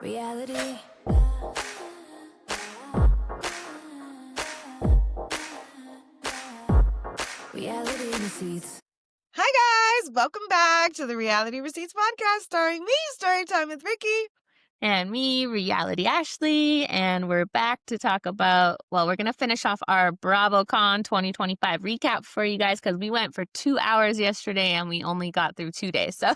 Reality. Reality receipts. Hi guys, welcome back to the Reality Receipts podcast starring me, Storytime with Ricky. And me, Reality Ashley, and we're back to talk about, we're going to finish off our BRAVOCon 2025 recap for you guys because we went for 2 hours yesterday and we only got through 2 days. So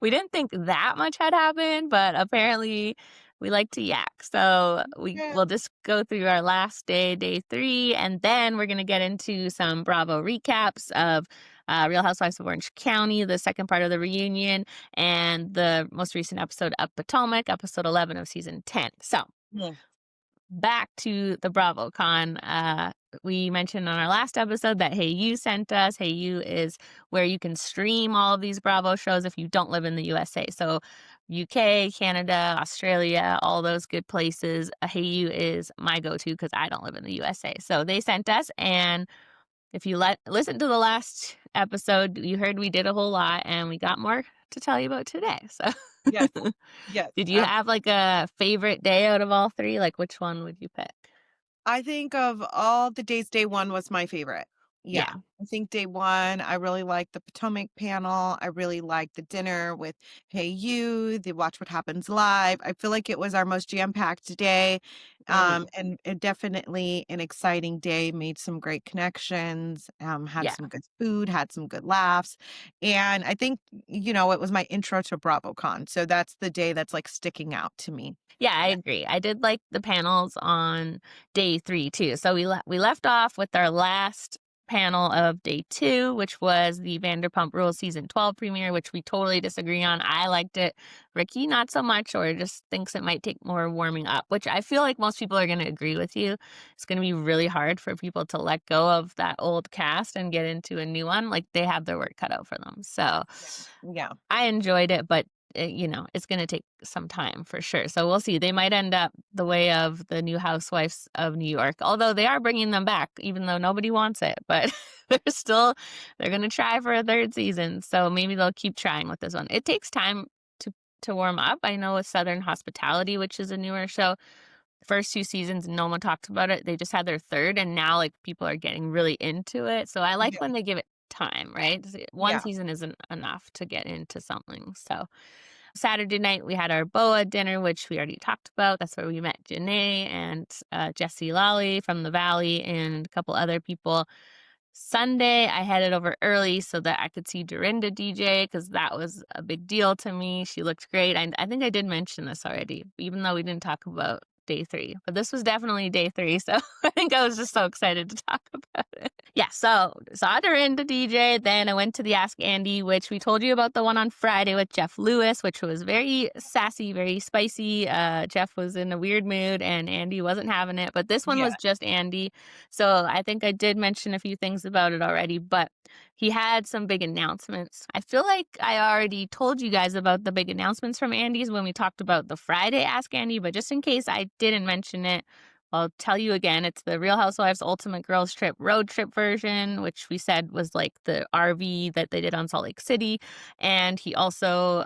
we didn't think that much had happened, but apparently we like to yak. So we'll just go through our last day, day 3, and then we're going to get into some Bravo recaps of Real Housewives of Orange County, the second part of the reunion, and the most recent episode of Potomac, episode 11 of season 10. So back to the BravoCon. We mentioned on our last episode that Hayu sent us. Hayu is where you can stream all of these Bravo shows if you don't live in the USA. So UK, Canada, Australia, all those good places. Hayu is my go-to because I don't live in the USA. So they sent us, and if you listen to the last episode, you heard we did a whole lot, and we got more to tell you about today. So Yes. Did you have like a favorite day out of all 3? Like, which one would you pick? I think of all the days, day 1 was my favorite. Yeah. I think day 1, I really liked the Potomac panel. I really liked the dinner with Hayu, the Watch What Happens Live. I feel like it was our most jam-packed day. And definitely an exciting day, made some great connections, had some good food, had some good laughs. And I think, it was my intro to BravoCon. So that's the day that's like sticking out to me. Yeah, I agree. I did like the panels on day 3 too. So we left off with our last panel of day 2, which was the Vanderpump Rules season 12 premiere, which we totally disagree on. I liked it. Ricky, not so much, or just thinks it might take more warming up, which I feel like most people are going to agree with you. It's going to be really hard for people to let go of that old cast and get into a new one. Like, they have their work cut out for them. So Yeah. I enjoyed it, but it's going to take some time for sure. So we'll see. They might end up the way of the new Housewives of New York, although they are bringing them back, even though nobody wants it. But they're going to try for a 3rd season. So maybe they'll keep trying with this one. It takes time to warm up. I know with Southern Hospitality, which is a newer show, the first 2 seasons, no one talked about it. They just had their 3rd, and now like people are getting really into it. So I like when they give it time, right? One season isn't enough to get into something. So Saturday night, we had our BOA dinner, which we already talked about. That's where we met Janae and Jesse Lally from the Valley and a couple other people. Sunday, I headed over early so that I could see Dorinda DJ because that was a big deal to me. She looked great. I think I did mention this already, even though we didn't talk about day 3. But this was definitely day 3, so I think I was just so excited to talk about it. Yeah, so saw Dorinda DJ. Then I went to the Ask Andy, which we told you about the one on Friday with Jeff Lewis, which was very sassy, very spicy. Jeff was in a weird mood and Andy wasn't having it. But this one was just Andy. So I think I did mention a few things about it already, but he had some big announcements. I feel like I already told you guys about the big announcements from Andy's when we talked about the Friday Ask Andy, but just in case I didn't mention it, I'll tell you again. It's the Real Housewives Ultimate Girls Trip road trip version, which we said was like the RV that they did on Salt Lake City. And he also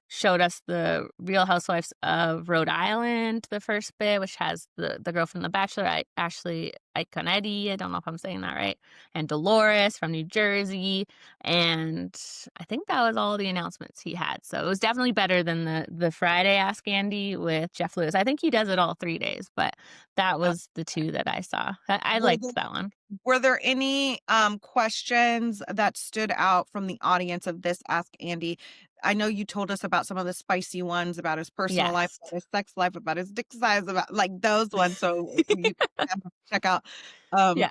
showed us the Real Housewives of Rhode Island, the first bit, which has the girl from The Bachelor, Ashley Iconetti, I don't know if I'm saying that right, and Dolores from New Jersey, and I think that was all the announcements he had. So it was definitely better than the Friday Ask Andy with Jeff Lewis. I think he does it all 3 days, but that was the 2 that I saw. I liked that one. Were there any questions that stood out from the audience of this Ask Andy? I know you told us about some of the spicy ones about his personal life, about his sex life, about his dick size, about like those ones. So you can check out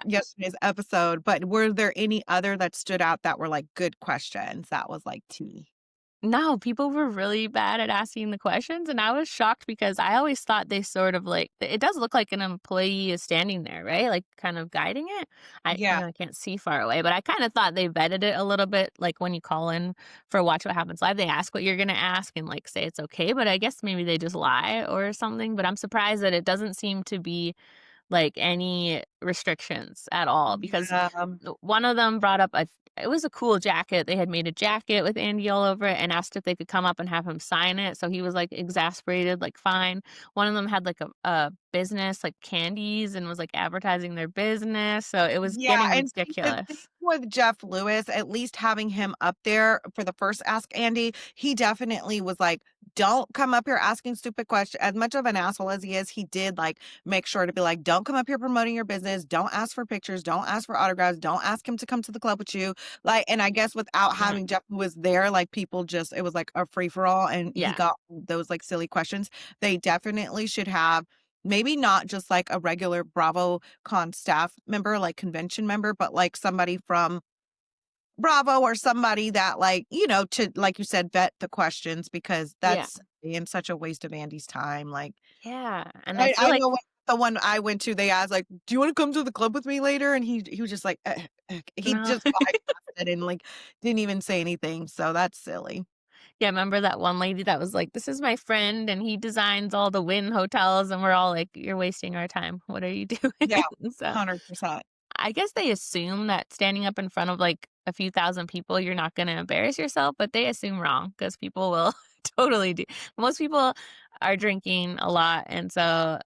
yesterday's episode. But were there any other that stood out that were like good questions? That was like tea. No, people were really bad at asking the questions, and I was shocked because I always thought they sort of like, it does look like an employee is standing there, right? Like kind of guiding it. I can't see far away, but I kind of thought they vetted it a little bit. Like when you call in for Watch What Happens Live, they ask what you're going to ask and like say it's okay, but I guess maybe they just lie or something. But I'm surprised that it doesn't seem to be like any restrictions at all, because one of them brought up it was a cool jacket. They had made a jacket with Andy all over it and asked if they could come up and have him sign it. So he was like exasperated, like, fine. One of them had like a business, like candies, and was like advertising their business. So it was Yeah, getting and see, the thing ridiculous. with Jeff Lewis, at least having him up there for the first Ask Andy, he definitely was like, "Don't come up here asking stupid questions." As much of an asshole as he is, he did, like, make sure to be like, "Don't come up here promoting your business. Don't ask for pictures. Don't ask for autographs. Don't ask him to come to the club with you." Like, and I guess without Yeah. having Jeff Lewis there, like, people just it was like a free-for-all, and he Yeah. got those, like, silly questions. They definitely should have maybe not just, like, a regular BravoCon staff member, like, convention member, but, like, somebody from Bravo or somebody that, like, to, like you said, vet the questions, because Yeah. that's being such a waste of Andy's time. Like, Yeah. And I I feel like know the one I went to, they asked, like, "Do you wanna come to the club with me later?" And he was just like, he no. just bypassed it and, like, didn't even say anything, so that's silly. Yeah, remember that one lady that was like, "This is my friend, and he designs all the Wynn hotels," and we're all like, "You're wasting our time. What are you doing?" Yeah, So, 100%. I guess they assume that standing up in front of, like, a few thousand people, you're not gonna embarrass yourself, but they assume wrong because people will totally do. Most people are drinking a lot, and so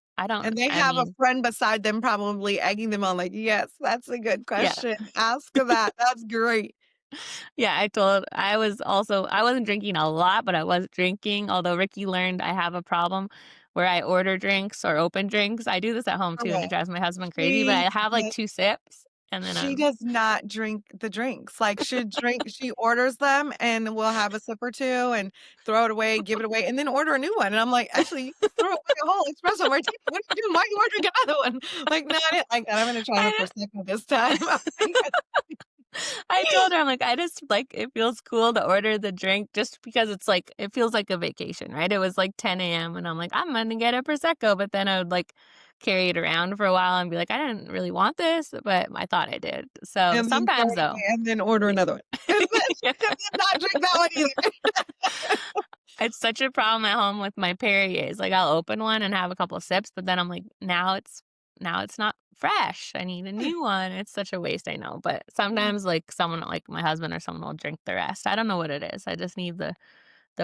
And they I have a mean, friend beside them probably egging them on, like, "Yes, that's a good yeah. question. Ask that. That's great." Yeah, I wasn't drinking a lot, but I was drinking, although Ricky learned I have a problem where I order drinks or open drinks. I do this at home too, and it Correct. drives my husband crazy, but She I have, like, does 2 sips, and then she I'm does not drink the drinks. Like, she orders them, and we'll have a sip or 2 and throw it away, give it away, and then order a new one, and I'm like, "Actually, you just threw away a whole espresso martini. What are you doing? Why are you ordering another one?" Like, "No, I didn't like that. I'm gonna try the I prosecco this time." I told her, I'm like, "I just like it feels cool to order the drink just because it's like it feels like a vacation," right? It was like 10 AM, and I'm like, "I'm gonna get a prosecco," but then I would, like, carry it around for a while and be like, "I didn't really want this, but I thought I did." So, And then throw sometimes it though away, and then order yeah. another one. And then Yeah. she did not drink that one either. It's such a problem at home with my Perriers. Like, I'll open one and have a couple sips, but then I'm like, now it's not fresh. I need a new one. It's such a waste, I know. But sometimes, like, someone like my husband or someone will drink the rest. I don't know what it is. I just need the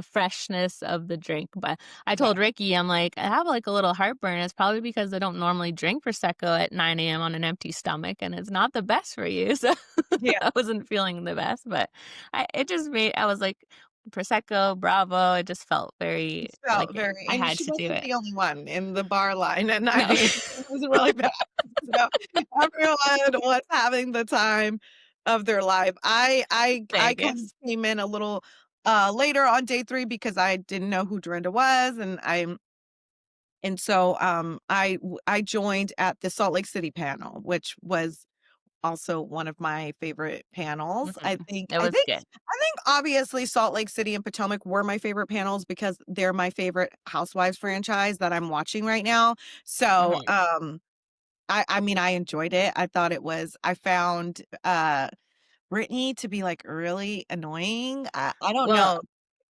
freshness of the drink. But I Yeah. told Ricky, I'm like, I have like a little heartburn. It's probably because I don't normally drink prosecco at 9 AM on an empty stomach, and it's not the best for you. So Yeah. I wasn't feeling the best, but it just made I was like, prosecco, bravo. It just felt very It like felt very, I and had she to do wasn't it. the only one in the bar line at 9 No, AM. It was really bad. So, everyone was having the time of their life. I kind of Vegas. came in a little, later on day 3 because I didn't know who Dorinda was, and so, I joined at the Salt Lake City panel, which was also one of my favorite panels. I Mhm. think It I was think good. I think obviously Salt Lake City and Potomac were my favorite panels because they're my favorite Housewives franchise that I'm watching right now. So, Mhm. I mean, I enjoyed it. I found, Brittany to be, like, really annoying. I don't Well, know.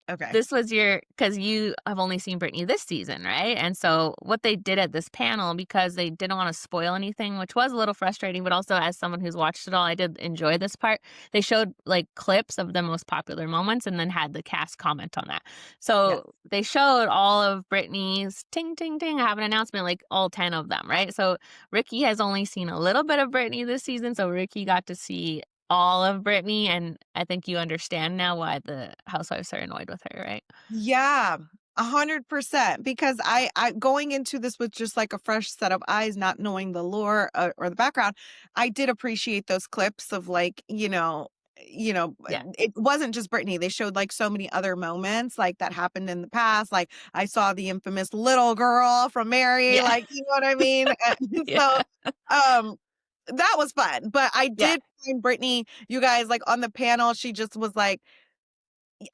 Okay. this was because you have only seen Britney this season, right? And so what they did at this panel, because they didn't wanna spoil anything, which was a little frustrating, but also as someone who's watched it all, I did enjoy this part. They showed, like, clips of the most popular moments and then had the cast comment on that. Yeah. So they showed all of Britney's ting, ting, ting, I have an announcement, like, all 10 of them, right? So Ricky has only seen a little bit of Britney this season, so Ricky got to see all of Britney, and I think you understand now why the housewives are annoyed with her, right? Yeah, 100%, because I going into this with just, like, a fresh set of eyes, not knowing the lore, or the background, I did appreciate those clips of, like, Yeah. it wasn't just Britney. They showed, like, so many other moments, like, that happened in the past. Like, I saw the infamous little girl from Mary, Yeah. like, you know what I mean? Yeah. So, um, that was fun, but I Yeah. did find Britney, you guys, like, on the panel, she just was like,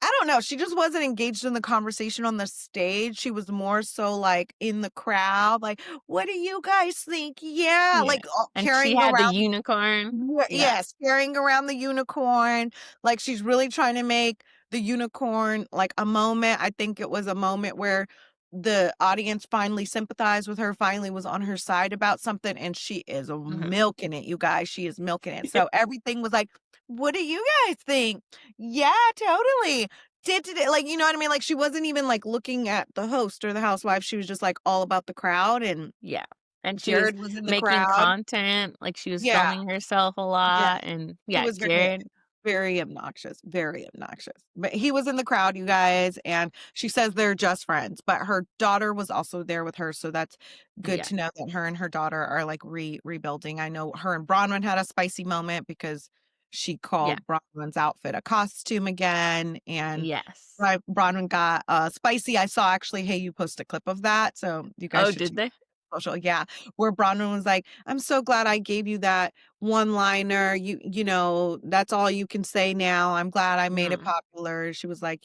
I don't know, she just wasn't engaged in the conversation on the stage. She was more so, like, in the crowd, like, "What do you guys think?" Yeah, Yeah. like, And she carrying had the around unicorn. Yeah. yes, carrying around the unicorn, like, she's really trying to make the unicorn, like, a moment. I think it was a moment where the audience finally sympathized with her, finally was on her side about something, and she is Mhm. milking it, you guys. She is milking it. So everything was like, "What do you guys think?" Yeah, totally. Did it like, you know what I mean? Like she wasn't even like looking at the host or the housewife. She was just like all about the crowd, and Yeah, and she was Jared was in the making crowd. content, like, she was Yeah. filming herself a Yeah. lot, and He yeah, was Jared. very obnoxious, very obnoxious. But he was in the crowd, you guys, and she says they're just friends, but her daughter was also there with her, so that's good Yeah, to know that her and her daughter are, like, rebuilding. I know her and Bronwyn had a spicy moment because she yeah, called Bronwyn's outfit a costume again, and yes. Bronwyn got, spicy. I saw actually, hey, you post a clip of that, so you guys Oh, should did check they? social. Yeah, where Bronwyn was like, "I'm so glad I gave you that one-liner. You know, that's all you can say now. I'm glad I made it Mhm. popular." She was like,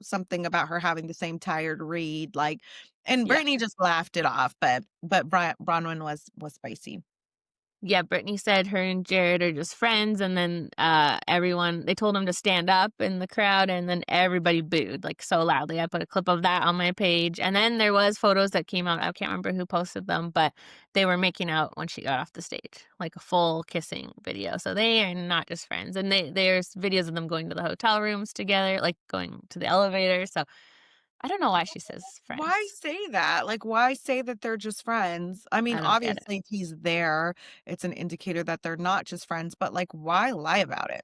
something about her having the same tired read, like, and Yeah. Brittany just laughed it off, but Bronwyn was spicy. Yeah, Brittany said her and Jared are just friends, and then, everyone they told him to stand up in the crowd, and then everybody booed, like, so loudly. I put a clip of that on my page, and then there was photos that came out, I can't remember who posted them, but they were making out when she got off the stage, like a full kissing video, so they are not just friends, and there's videos of them going to the hotel rooms together, like, going to the elevator, so I don't know why she says Why friends. say that? Like, why say that they're just friends? I mean, I don't get it. obviously, if he's there, it's an indicator that they're not just friends, but, like, why lie about it?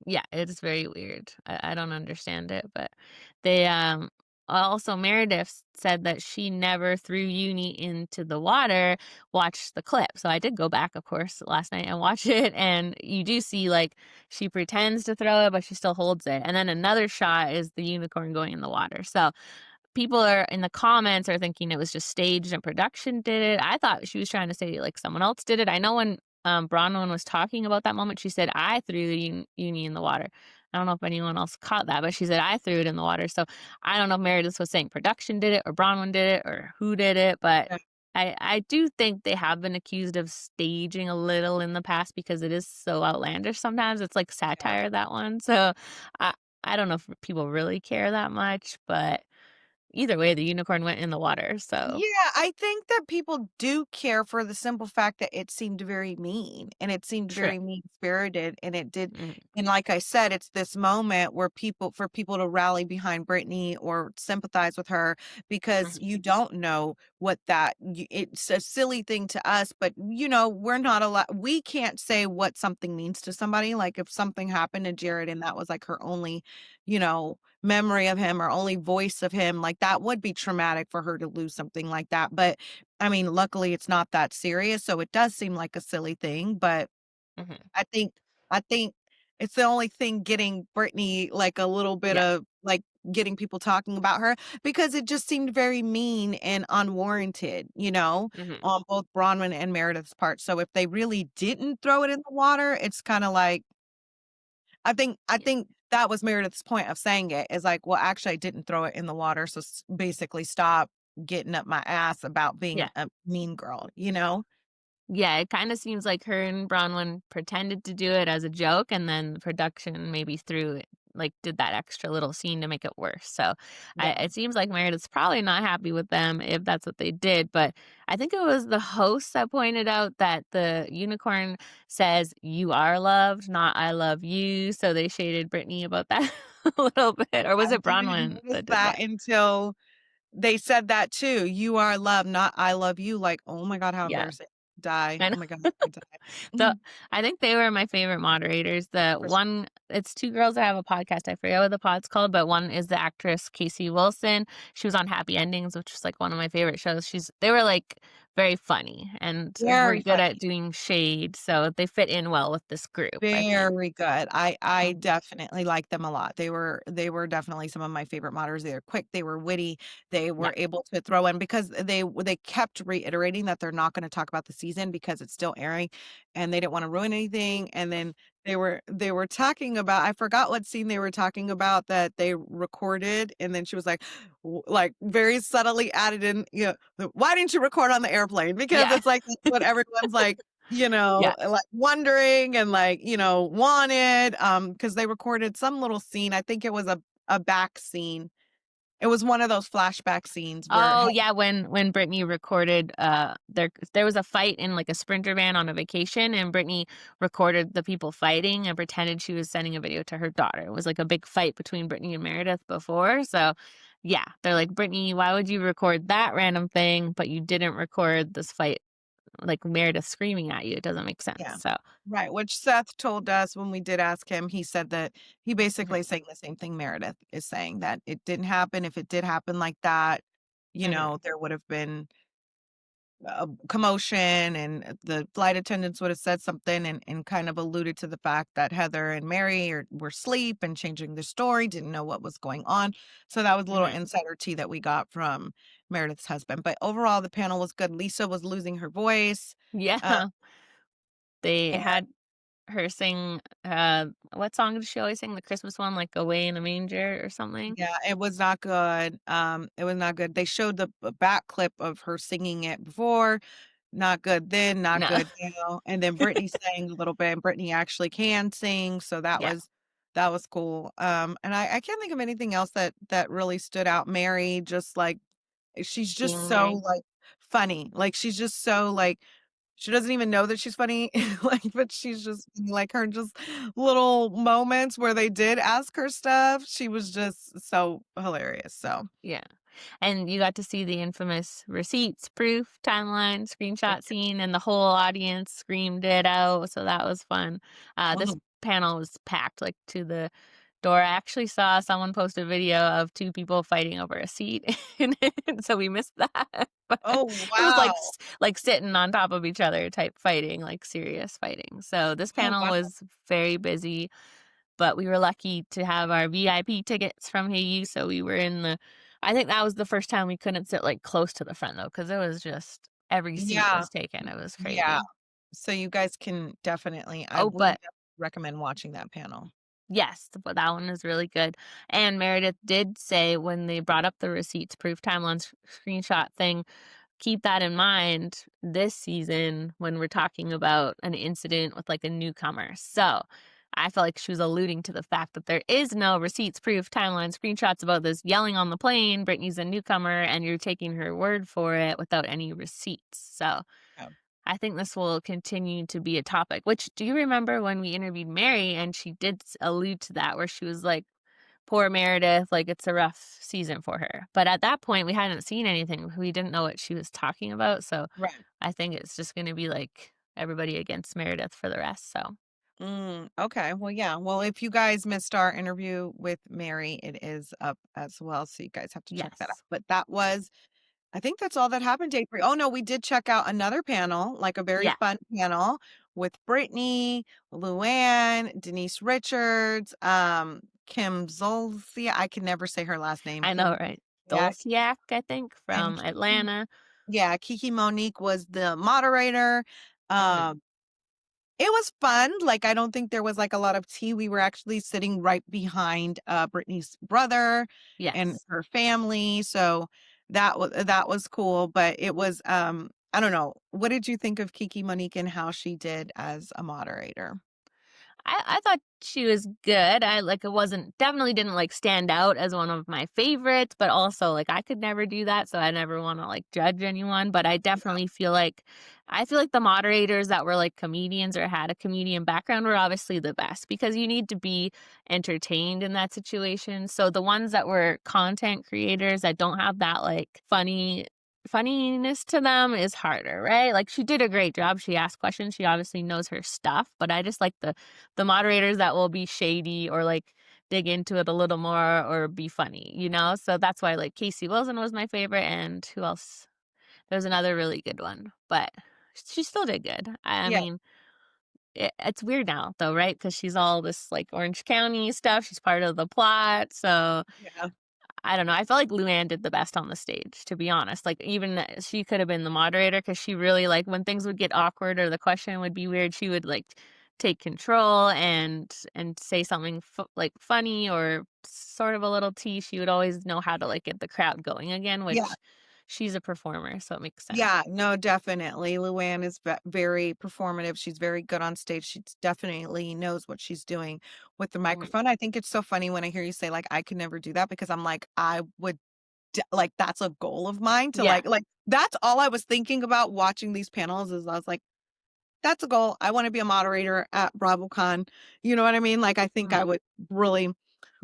Yeah, it's very weird. I don't understand it, but they, also Meredith said that she never threw Uni into the water. Watch the clip. So I did go back, of course, last night and watch it, and you do see, like, she pretends to throw it, but she still holds it, and then another shot is the unicorn going in the water. So people are in the comments are thinking it was just staged and production did it. I thought she was trying to say, like, someone else did it. I know when, Bronwyn was talking about that moment, she said, "I threw the uni in the water." I don't know if anyone else caught that, but she said, "I threw it in the water." So, I don't know if Meredith was saying production did it or Bronwyn did it or who did it, but Yeah. I do think they have been accused of staging a little in the past because it is so outlandish sometimes. It's like Yeah. satire, that one. So, I I don't know if people really care that much, but either way, the unicorn went in the water, so Yeah, I think that people do care for the simple fact that it seemed very mean and it seemed true. very mean-spirited, and it did, Mhm, and like I said, it's this moment where people to rally behind Brittany or sympathize with her because mhm, you don't know what it's a silly thing to us, but we're not allowed, we can't say what something means to somebody. Like if something happened to Jared and that was like her only, memory of him or only voice of him, like that would be traumatic for her to lose something like that. But I mean, luckily it's not that serious, so it does seem like a silly thing, but mhm. I think I think it's the only thing getting Britney like a little bit Yeah, of like getting people talking about her because it just seemed very mean and unwarranted, mhm, on both Bronwyn and Meredith's part. So if they really didn't throw it in the water, it's kind of like I yeah, think that was Meredith's point of saying it is like, well, actually, I didn't throw it in the water, so basically, stop getting up my ass about being yeah. a mean girl, you know? Yeah, it kinda seems like her and Bronwyn pretended to do it as a joke, and then the production maybe threw it like, did that extra little scene to make it worse, so, Yeah. it seems like Meredith's probably not happy with them if that's what they did, but I think it was the host that pointed out that the unicorn says, "You are loved, not I love you," so they shaded Brittany about that a little bit, or was I it didn't Bronwyn notice that did that that? until they said that too. "You are loved, not I love you." Like, oh my god, how Yeah, embarrassing. Die. I Oh know. my god, I die. So, Mhm. I think they were my favorite moderators. The For sure. one it's 2 girls that have a podcast, I forget what the pod's called, but one is the actress Casey Wilson. She was on Happy Endings, which is, like, one of my favorite shows. They were, like, very funny and were Very good at funny. doing shade, so they fit in well with this group, I think. Very good. I Mhm. definitely liked them a lot. They were definitely some of my favorite modders. They were quick, they were witty, they Yeah. were able to throw in because they kept reiterating that they're not gonna talk about the season because it's still airing, and they didn't wanna ruin anything, and then they were talking about, I forgot what scene they were talking about that they recorded, and then she was like, like, very subtly added in, "Why didn't you record on the airplane?" Because Yeah. it's like, that's what everyone's like, Yeah. like, wondering and, like, wanted, because they recorded some little scene, I think it was a back scene, It was one of those flashback scenes where Oh yeah, when Brittany recorded there was a fight in like a Sprinter van on a vacation, and Brittany recorded the people fighting and pretended she was sending a video to her daughter. It was like a big fight between Brittany and Meredith before. So yeah, they're like, Brittany, why would you record that random thing, but you didn't record this fight, like Meredith screaming at you? It doesn't make sense. yeah. So Right, which Seth told us when we did ask him, he said that he mhm, basically is saying the same thing Meredith is saying, that it didn't happen. If it did happen like that, mhm, there would have been a commotion, and the flight attendants would have said something, and kind of alluded to the fact that Heather and Mary were asleep and changing the story, didn't know what was going on. So that was a little mhm. insider tea that we got from Meredith's husband. But overall, the panel was good. Lisa was losing her voice. Uh, Yeah, they and had her sing what song did she always sing? The Christmas one, like Away in a Manger or something? yeah, it was not good. It was not good. They showed the back clip of her singing it before. Not good then, not No. good now. And then Brittany sang a little bit, and Brittany actually can sing, so Yeah. that was cool. And I can't think of anything else that really stood out. Mary, just like she's just Being so Mary. like funny. Like she's just so like she doesn't even know that she's funny, like, but she's just like her just little moments where they did ask her stuff. She was just so hilarious. So Yeah. And you got to see the infamous receipts, proof, timeline, screenshot scene, and the whole audience screamed it out. So that was fun. This mhm. panel was packed like to the door. I actually saw someone post a video of two people fighting over a seat, and so we missed that. But Oh it was like wow. like sitting on top of each other type fighting, like serious fighting. So this Oh panel wow. was very busy, but we were lucky to have our VIP tickets from Hayu, so we were in the I think that was the first time we couldn't sit, like, close to the front, though, because it was just every seat Yeah. was taken, it was Yeah. crazy. So you guys can definitely Oh, we would but definitely recommend watching that panel. yes, but that one is really good, and Meredith did say when they brought up the receipts, proof, timeline, screenshot thing, keep that in mind this season when we're talking about an incident with like a newcomer. So I felt like she was alluding to the fact that there is no receipts, proof, timeline, screenshots about this yelling on the plane. Brittany's a newcomer and you're taking her word for it without any receipts. So Yeah. I think this will continue to be a topic. Which do you remember when we interviewed Mary and she did allude to that, where she was like, poor Meredith, like it's a rough season for her. But at that point, we hadn't seen anything. We didn't know what she was talking about. So Right. I think it's just going to be like everybody against Meredith for the rest. So Okay. Well, yeah. Well, if you guys missed our interview with Mary, it is up as well. So you guys have to check that out. yes. But I think that's all that happened day 3. Oh, no, we did check out another panel, like a very Yeah. fun panel with Brittany, Luann, Denise Richards, Kim Zolcia. I can never say her last name. I know, right? Yeah. Dolciak, I think, And from Atlanta. Kiki Monique was the moderator. Hmm. Um, it was fun. Like, I don't think there was like a lot of tea. We were actually sitting right behind Brittany's brother and Yes. her family. So that was cool. But it was I don't know. What did you think of Kiki Monique and how she did as a moderator? I thought she was good. I like it wasn't definitely didn't like stand out as one of my favorites, but also like I could never do that, so I never want to like judge anyone. But I feel like the moderators that were like comedians or had a comedian background were obviously the best because you need to be entertained in that situation. So the ones that were content creators that don't have that like funniness to them is harder, right? Like she did a great job. She asked questions. She obviously knows her stuff, but I just like the moderators that will be shady or like dig into it a little more or be funny, you know? So that's why like Casey Wilson was my favorite and who else? There's another really good one, but she still did good. I Yeah, mean, it's weird now though, right? Because she's all this like Orange County stuff. She's part of the plot. So yeah, I don't know. I felt like Luann did the best on the stage, to be honest. Like even she could have been the moderator because she really like when things would get awkward or the question would be weird, she would like take control and say something like funny or sort of a little tea. She would always know how to like get the crowd going again, yeah. which she's a performer, so it makes sense. Yeah, no, definitely. Luann is very performative. She's very good on stage. She definitely knows what she's doing with the Mhm. microphone. I think it's so funny when I hear you say, like, I could never do that because I'm like, I would like that's a goal of mine to Yeah. like that's all I was thinking about watching these panels is I was like, that's a goal. I want to be a moderator at BravoCon. You know what I mean? Like I think I Mhm. would really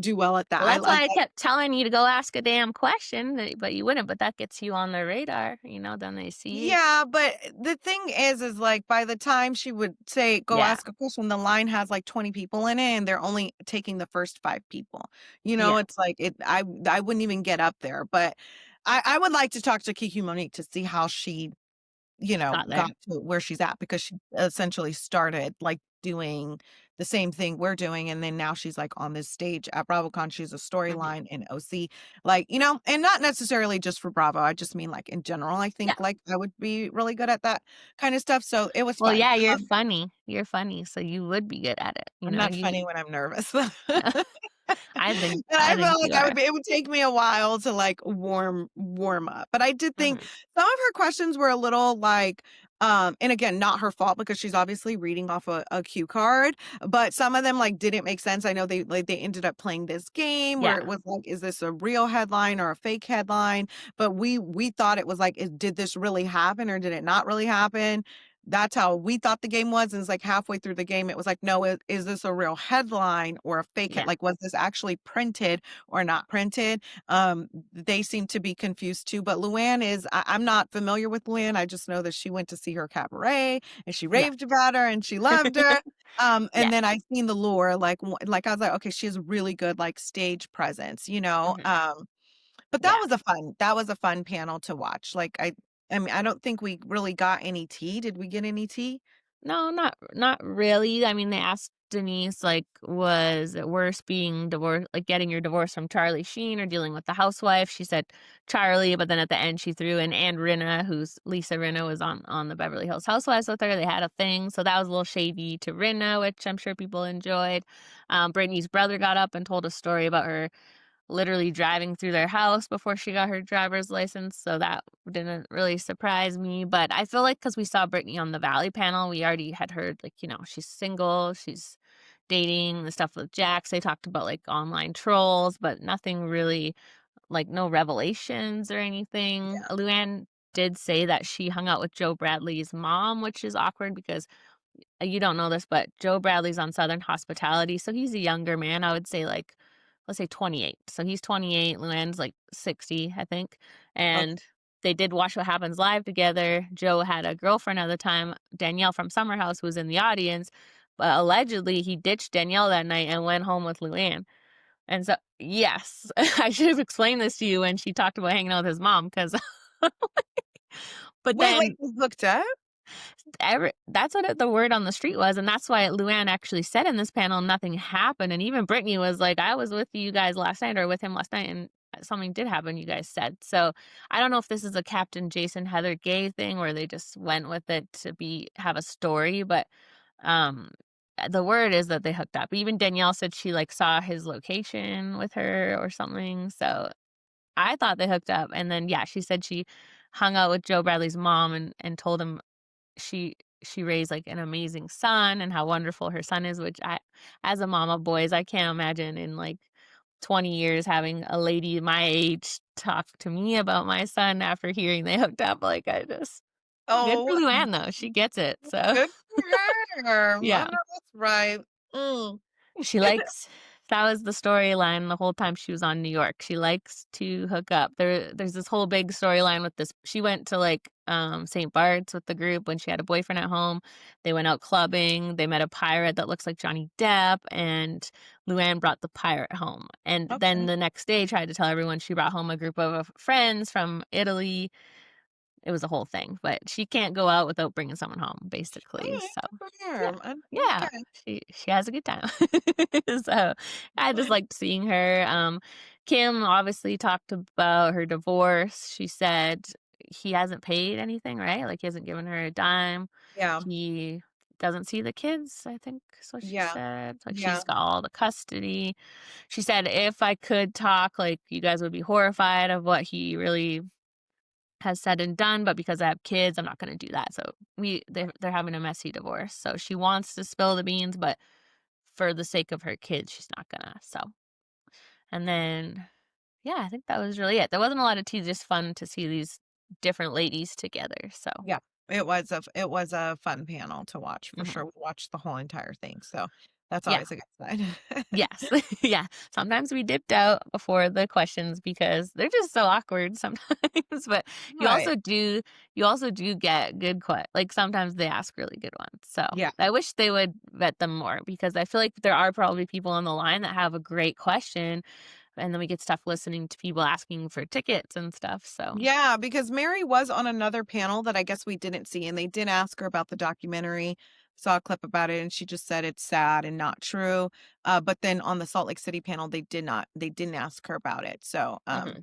do well at that. Well, I that's like why I kept telling you to go ask a damn question, but you wouldn't, but that gets you on the radar, then they see. yeah, but the thing is like by the time she would say, go Yeah. ask a question, the line has like 20 people in it and they're only taking the first 5 people. Yeah. It's like I wouldn't even get up there. But I would like to talk to Kiki Monique to see how she Got there. got to where she's at because she essentially started like doing the same thing we're doing. And then now she's like on this stage at BravoCon. She's a Mhm. storyline in OC, like, and not necessarily just for Bravo. I just mean like in general, I Yeah. think like I would be really good at that kind of stuff. So it was Well, fun. yeah, you're funny. You're funny, so you would be good at it. I'm not You funny when I'm nervous. I think And I I think felt like you are. it would take me a while to like warm up. But I did think Mhm. some of her questions were a little like and again, not her fault because she's obviously reading off a cue card, but some of them like didn't make sense. I know they ended up playing this game where Yeah. it was like, is this a real headline or a fake headline? But we thought it was like, did this really happen or did it not really happen? That's how we thought the game was. And it's like halfway through the game, it was like, no, is this a real headline or a fake Yeah. like, was this actually printed or not printed? They seem to be confused too. But Luann I'm not familiar with Luann. I just know that she went to see her cabaret and she Yeah. raved about her and she loved her. And Yeah. then I seen the lure, like I was like, okay, she has really good like stage presence. Mhm. But Yeah. that was a fun panel to watch. Like I mean, I don't think we really got any tea. Did we get any tea? No, not really. I mean, they asked Denise, like, was it worse being divorced, like getting your divorce from Charlie Sheen or dealing with the housewife? She said Charlie, but then at the end she threw in and Rinna, who's Lisa Rinna was on the Beverly Hills Housewives with her. They had a thing, so that was a little shady to Rinna, which I'm sure people enjoyed. Brittany's brother got up and told a story about her literally driving through their house before she got her driver's license, so that didn't really surprise me, but I feel like because we saw Brittany on the Valley panel, we already had heard, like, she's single, she's dating, the stuff with Jax, they talked about, like, online trolls, but nothing really like, no revelations or anything. Luann did say that she hung out with Joe Bradley's mom, which is awkward because you don't know this, but Joe Bradley's on Southern Hospitality, so he's a younger man. I would say like, let's say 28. So he's 28, Luann's like 60, I think. Okay. And they did Watch What Happens Live together. Joe had a girlfriend at the time, Danielle from Summer House, who was in the audience. But allegedly, he ditched Danielle that night and went home with Luann. And so, yes, I should have explained this to you when she talked about hanging out with his mom, because, but Wait, then you looked up? that's what the word on the street was, and that's why Luann actually said in this panel nothing happened, and even Brittany was like, "I was with you guys last night or with him last night, and something did happen," you guys said. So, I don't know if this is a Captain Jason Heather Gay thing where they just went with it to have a story, but, um, the word is that they hooked up. Even Danielle said she, like, saw his location with her or something, so I thought they hooked up, and then, yeah, she said she hung out with Joe Bradley's mom and told him she she raised, like, an amazing son and how wonderful her son is, which as a mom of boys, I can't imagine in, like, 20 years having a lady my age talk to me about my son after hearing they hooked up, like, I just good for Oh, Luann, though, she gets it, so good for her. I yeah. know that's right. Mm. She likes that was the storyline the whole time she was on New York. She likes to hook up. There's this whole big storyline with this. She went to like St. Bart's with the group when she had a boyfriend at home. They went out clubbing. They met a pirate that looks like Johnny Depp, and Luann brought the pirate home. And then Okay. the next day tried to tell everyone she brought home a group of friends from Italy. It was a whole thing, but she can't go out without bringing someone home, basically. Alright, So good for yeah. her. Yeah, Okay. she has a good time. So, I just liked seeing her. Kim obviously talked about her divorce. She said he hasn't paid anything, right? Like, he hasn't given her a dime. Yeah. He doesn't see the kids, I think is what she Yeah. said. Like, Yeah. she's got all the custody. She said, "If I could talk, like, you guys would be horrified of what he really has said and done, but because I have kids, I'm not gonna do that." So they're having a messy divorce. So she wants to spill the beans, but for the sake of her kids, she's not gonna. So and then Yeah, I think that was really it. There wasn't a lot of tea, just fun to see these different ladies together. So, Yeah, it was a fun panel to watch for mhm. sure. We watched the whole entire thing, so that's Yeah. always a good sign. Yes. Yeah. Sometimes we dipped out before the questions because they're just so awkward sometimes, but you Right. also do you also do get good like sometimes they ask really good ones. So, Yeah. I wish they would vet them more because I feel like there are probably people on the line that have a great question and then we get stuff listening to people asking for tickets and stuff. So, Yeah, because Mary was on another panel that I guess we didn't see, and they did ask her about the documentary. Saw a clip about it, and she just said it's sad and not true. But then on the Salt Lake City panel, they didn't ask her about it. So, mhm,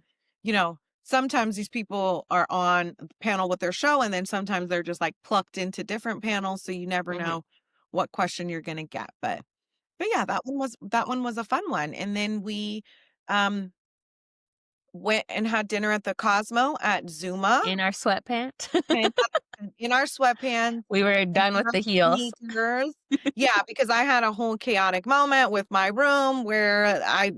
you know, sometimes these people are on the panel with their show, and then sometimes they're just like plucked into different panels, so you never mhm. know what question you're gonna get. But yeah, that one was a fun one. And then we um went and had dinner at the Cosmo at Zuma. In our sweatpants. And in our sweatpants We were and done with our the heels. sneakers. Yeah, because I had a whole chaotic moment with my room where I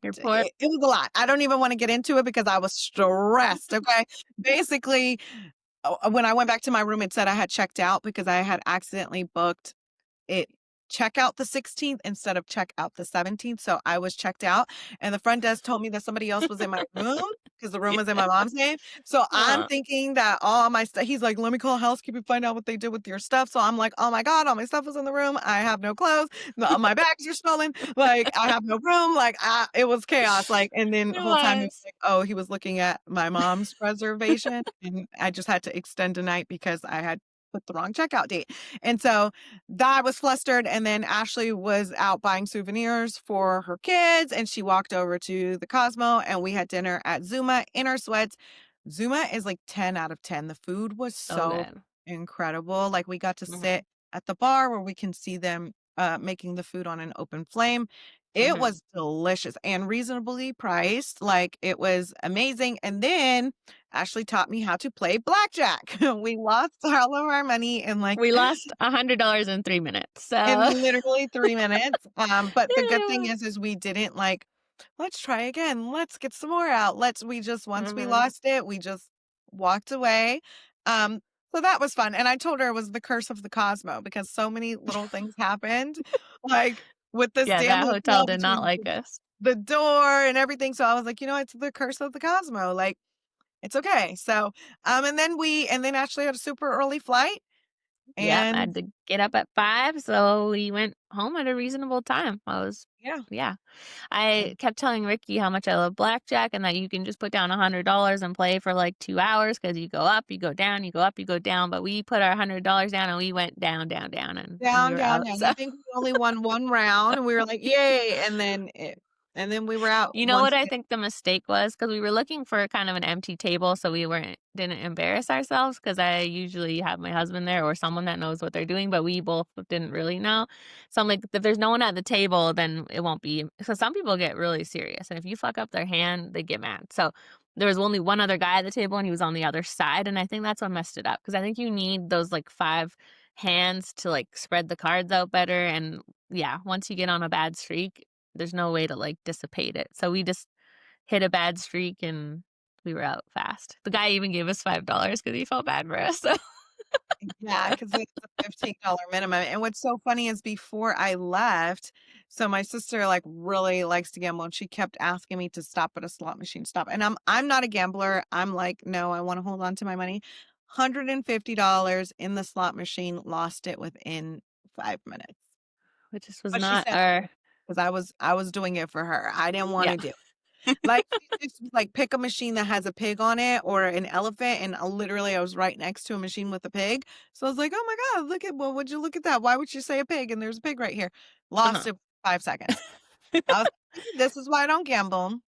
Your checked poor it was a lot. I don't even wanna get into it because I was stressed, okay? Basically, when I went back to my room, it said I had checked out because I had accidentally booked it check out the 16th instead of check out the 17th. So I was checked out, and the front desk told me that somebody else was in my room because the room was in my mom's name. So I'm Aw. thinking that all my stuff, he's like, let me call housekeeping, find out what they did with your stuff. So I'm like, oh my God, all my stuff was in the room. I have no clothes. My bags are stolen. Like, I have no room. Like, it was chaos. Like, and then It the whole time he was was. like, oh, he was looking at my mom's reservation. And I just had to extend a night because I had put the wrong checkout date. And so that was flustered. And then Ashley was out buying souvenirs for her kids, and she walked over to the Cosmo, and we had dinner at Zuma in our sweats. Zuma is like 10 out of 10. The food was So so good. incredible. Like, we got to Mhm, sit at the bar where we can see them making the food on an open flame. It mhm. was delicious and reasonably priced. Like, it was amazing. And then Ashley taught me how to play blackjack. We lost all of our money in like We lost $100 in 3 minutes, in so literally 3 minutes. But the good thing it is we didn't like, "Let's try again. Let's get some more out. Let's" we just once we mhm. lost it, we just walked away. Um, so that was fun, and I told her it was the curse of the Cosmo because so many little things happened, like, with this Yeah, damn that hotel hotel did not between like us. the door and everything, so I was like, "You know, it's the curse of the Cosmo, like, it's okay." So, and then Ashley had a super early flight, Yep, I and had to get up at 5, so we went home at a reasonable time. yeah, Yeah. I and kept telling Ricky how much I love blackjack and that you can just put down $100 and play for like 2 hours because you go up, you go down, you go up, you go down. But we put our $100 down and we went down, down, down, and we down, were down, out. down. So I think we only won 1 round, and we were like, "Yay," and then we were out you know once what I again. think the mistake was? Because we were looking for kind of an empty table so we didn't embarrass ourselves. Because I usually have my husband there or someone that knows what they're doing, but we both didn't really know. So I'm like, if there's no one at the table, then it won't be. So some people get really serious, and if you fuck up their hand, they get mad. So there was only one other guy at the table, and he was on the other side, and I think that's what messed it up. Because I think you need those like 5 hands to like spread the cards out better. And yeah, once you get on a bad streak, there's no way to, like, dissipate it. So we just hit a bad streak and we were out fast. The guy even gave us $5 because he felt bad for us, so Yeah, because it's a $15 minimum, and what's so funny is before I left, so my sister, like, really likes to gamble, and she kept asking me to stop at a slot machine, stop, and I'm not a gambler. I'm like, "No, I wanna hold on to my money." $150 in the slot machine, lost it within 5 minutes. which just was But she not said our because I was doing it for her. I didn't yeah. wanna do it. Like, she just like, pick a machine that has a pig on it or an elephant, and, literally, I was right next to a machine with a pig. So I was like, "Oh my god, look at well, would you look at that? Why would you say a pig? And there's a pig right here." Uh-huh. Lost it 5 seconds. I was like, "This is why I don't gamble."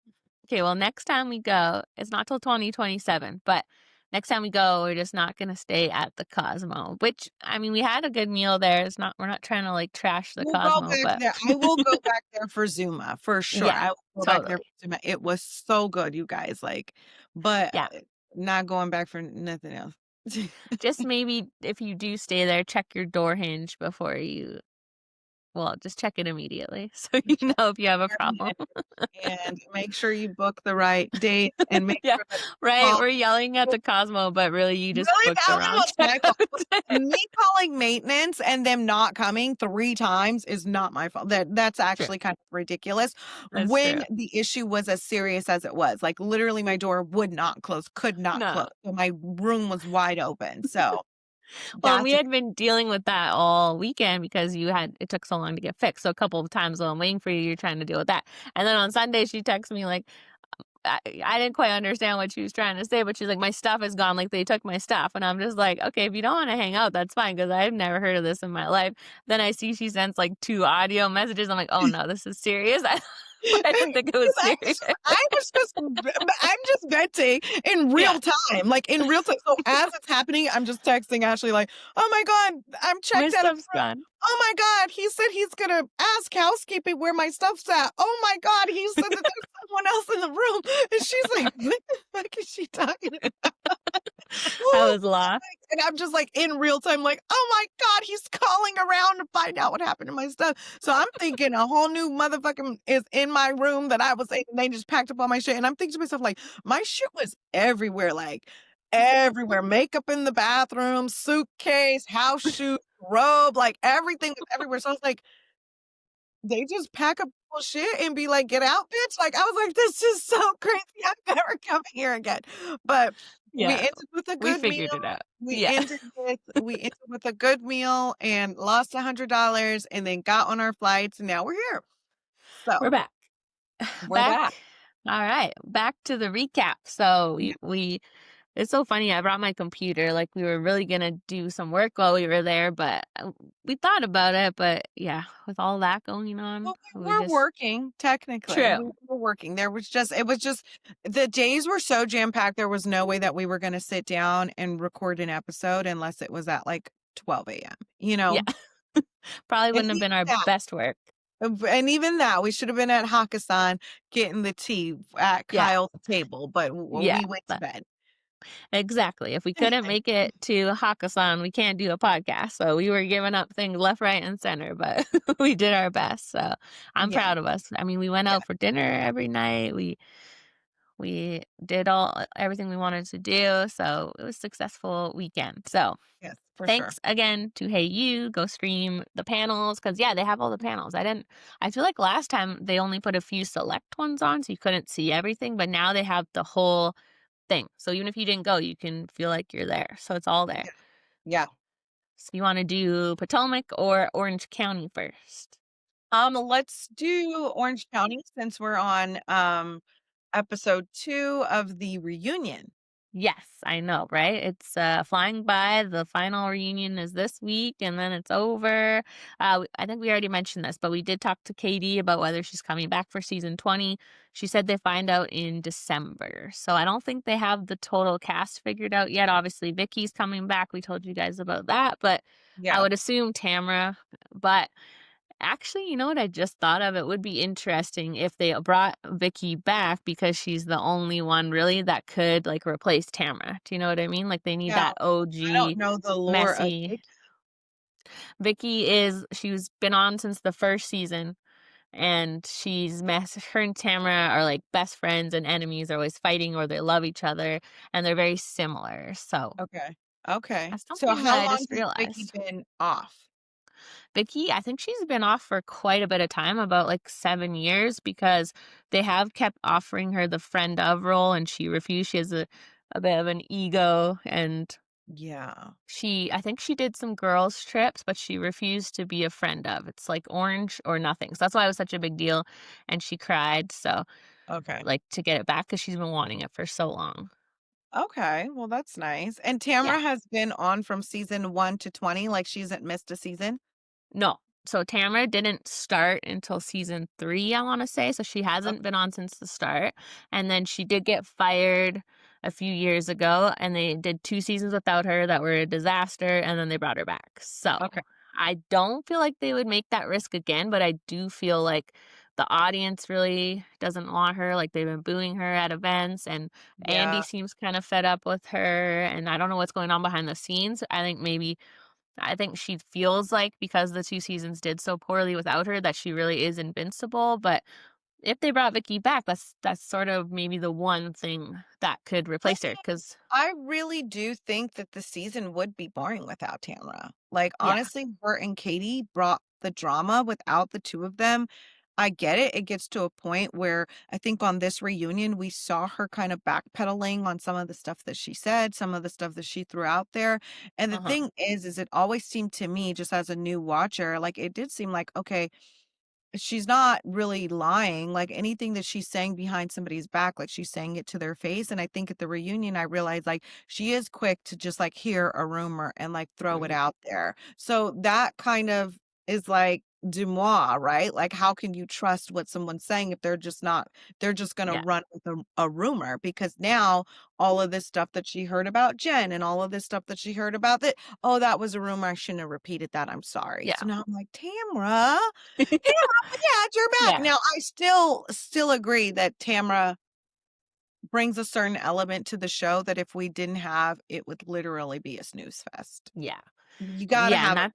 Okay, well, next time we go, it's not till 2027, but next time we go, we're just not gonna stay at the Cosmo, which, I mean, we had a good meal there. It's not we're not trying to, like, trash the We'll go Cosmo, back but there. I will go back there for Zuma, for sure. yeah, I will go back there totally. for Zuma. It was so good, you guys, like, but, Yeah. not going back for nothing else. Just maybe if you do stay there, check your door hinge before you well, just check it immediately so you know if you have a problem. And make sure you book the right date and make Yeah, sure that right. call. We're yelling at the Cosmo, but really you just Really, booked that the one wrong was my fault. checkout. Me calling maintenance and them not coming 3 times is not my fault. That's True. actually kind of ridiculous That's true. when the issue was as serious as it was. Like, literally, my door would not close, could not No. close. So my room was wide open. So Well, and we that's had been dealing with that all weekend because it took so long to get fixed. So a couple of times while I'm waiting for you, you're trying to deal with that. And then on Sunday, she texts me like, I didn't quite understand what she was trying to say, but she's like, my stuff is gone. Like they took my stuff. And I'm just like, okay, if you don't want to hang out, that's fine. Cause I've never heard of this in my life. Then I see she sends like 2 audio messages. I'm like, oh no, this is serious. I didn't think it was I serious. I'm just venting in Yeah. real time, like in real time. So as it's happening, I'm just texting Ashley like, "Oh my god, I'm My checked out of stuff's the room. gone. Oh my god, he said he's gonna ask housekeeping where my stuff's at. Oh my god, he said that there's someone else in the room." And she's like, "What the fuck is she talking about?" I was lost. And I'm just like in real time, like, "Oh my god, he's calling around to find out what happened to my stuff." So I'm thinking a whole new motherfucking is in my room that I was in. They just packed up all my shit, and I'm thinking to myself like, my shit was everywhere, like everywhere. Makeup in the bathroom, suitcase, house shoes, robe, like everything was everywhere. So I was like, they just pack up shit and be like, "Get out, bitch." Like, I was like, "This is so crazy. I'm never coming here again." But we Yeah. ended with a We good meal. figured it out. We Yeah. ended with a good meal and lost $100 and then got on our flights, and now we're here. So, We're back. we're back. All right. Back to the recap. So Yeah. we it's so funny. I brought my computer. Like we were really gonna do some work while we were there, but we thought about it. But yeah, with all that going on, Well, we we were just working technically. true. We were working. It was just the days were so jam-packed, there was no way that we were gonna sit down and record an episode unless it was at, like, 12 AM, you Yeah, know? probably And wouldn't have even been our that best work. and even that, we should have been at Hakkasan getting the tea at Yeah, Kyle's table, but yeah. we went to bed. Exactly. If we couldn't make it to Hakkasan, we can't do a podcast. So we were giving up things left, right, and center, but we did our best. So I'm Yeah, proud of us. I mean, we went yeah, out for dinner every night. We did everything we wanted to do. So it was a successful weekend. So yes, for sure. thanks again to Hayu. Go stream the panels because yeah, they have all the panels. I feel like last time they only put a few select ones on, so you couldn't see everything, but now they have the whole thing. So even if you didn't go, you can feel like you're there. So it's all there. Yeah, yeah. So you want to do Potomac or Orange County first? Let's do Orange County since we're on, episode 2 of the reunion. Yes, I know, right? It's flying by. The final reunion is this week, and then it's over. I think we already mentioned this, but we did talk to Katie about whether she's coming back for season 20. She said they find out in December. So I don't think they have the total cast figured out yet. Obviously, Vicky's coming back. We told you guys about that, but I Yeah, would assume Tamara. But actually, you know what I just thought of? It would be interesting if they brought Vicky back because she's the only one really that could like replace Tamara. Do you know what I mean? Like they need yeah. that I don't OG know the lore of messy. Vicky. She's been on since the first season and her and Tamara are like best friends and enemies, are always fighting or they love each other and they're very similar. So Okay, okay. that's So something that how I long just has Vicky realized. been off? Vicky, I think she's been off for quite a bit of time, about like 7 years, because they have kept offering her the friend of role and she refused. She has a bit of an ego and Yeah, I think she did some girls' trips, but she refused to be a friend of. It's like orange or nothing. So that's why it was such a big deal. And she cried. So, okay. like, to get it back because she's been wanting it for so long. Okay, well, that's nice. And Yeah. Tamara has been on from season 1 to 20, like, she hasn't missed a season? No. So Tamara didn't start until season 3, I want to say. So she Ok hasn't been on since the start. And then she did get fired a few years ago, and they did 2 seasons without her that were a disaster, and then they brought her back. So okay. I don't feel like they would make that risk again, but I do feel like the audience really doesn't want her. Like they've been booing her at events, and Andy Yeah, seems kind of fed up with her. And I don't know what's going on behind the scenes. I think maybe I think she feels like because the 2 seasons did so poorly without her that she really is invincible, but if they brought Vicky back, that's sort of maybe the one thing that could I replace her. Cause I really do think that the season would be boring without Tamra. Like, yeah, honestly, her and Katie brought the drama without the 2 of them. I get it. It gets to a point where I think on this reunion, we saw her kind of backpedaling on some of the stuff that she said, some of the stuff that she threw out there. And the uh-huh, thing is it always seemed to me, just as a new watcher, like, it did seem like, okay, she's not really lying, like, anything that she's saying behind somebody's back, like, she's saying it to their face, and I think at the reunion, I realized, like, she is quick to just, like, hear a rumor and, like, throw it mhm, out there. So that kind of is like du moi, right? Like, how can you trust what someone's saying if they're just gonna yeah, run with a rumor? Because now all of this stuff that she heard about Jen and all of this stuff that she heard about that, "Oh, that was a rumor, I shouldn't have repeated that, I'm sorry." yeah, So now I'm like, "Tamra, yeah, you're back. yeah, Now, I still agree that Tamra brings a certain element to the show that if we didn't have, it would literally be a snooze fest. yeah, You gotta yeah, and have it. that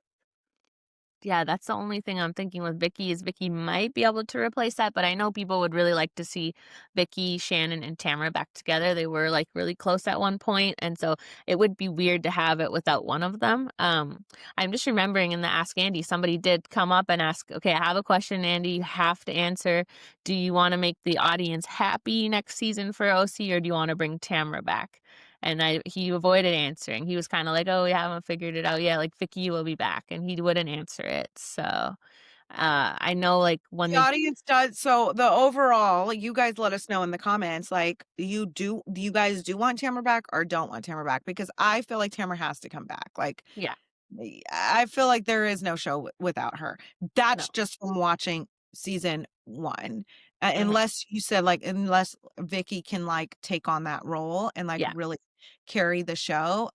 yeah, that's the only thing I'm thinking with Vicky is Vicky might be able to replace that, but I know people would really like to see Vicky, Shannon, and Tamara back together. They were like really close at one point, and so it would be weird to have it without one of them. I'm just remembering in the Ask Andy, somebody did come up and ask, "Okay, I have a question, Andy. You have to answer. Do you want to make the audience happy next season for OC, or do you want to bring Tamara back?" And he avoided answering. He was kinda like, "Oh, we haven't figured it out yet, like, Vicky will be back," and he wouldn't answer it, so, I know, like, when The they audience does so the overall, you guys let us know in the comments, like, do you guys do want Tamara back or don't want Tamara back? Because I feel like Tamara has to come back. Like, yeah, I feel like there is no show without her. That's no, just from watching season 1. mhm, Unless you said, like, unless Vicky can, like, take on that role and, like, yeah. really carry the show,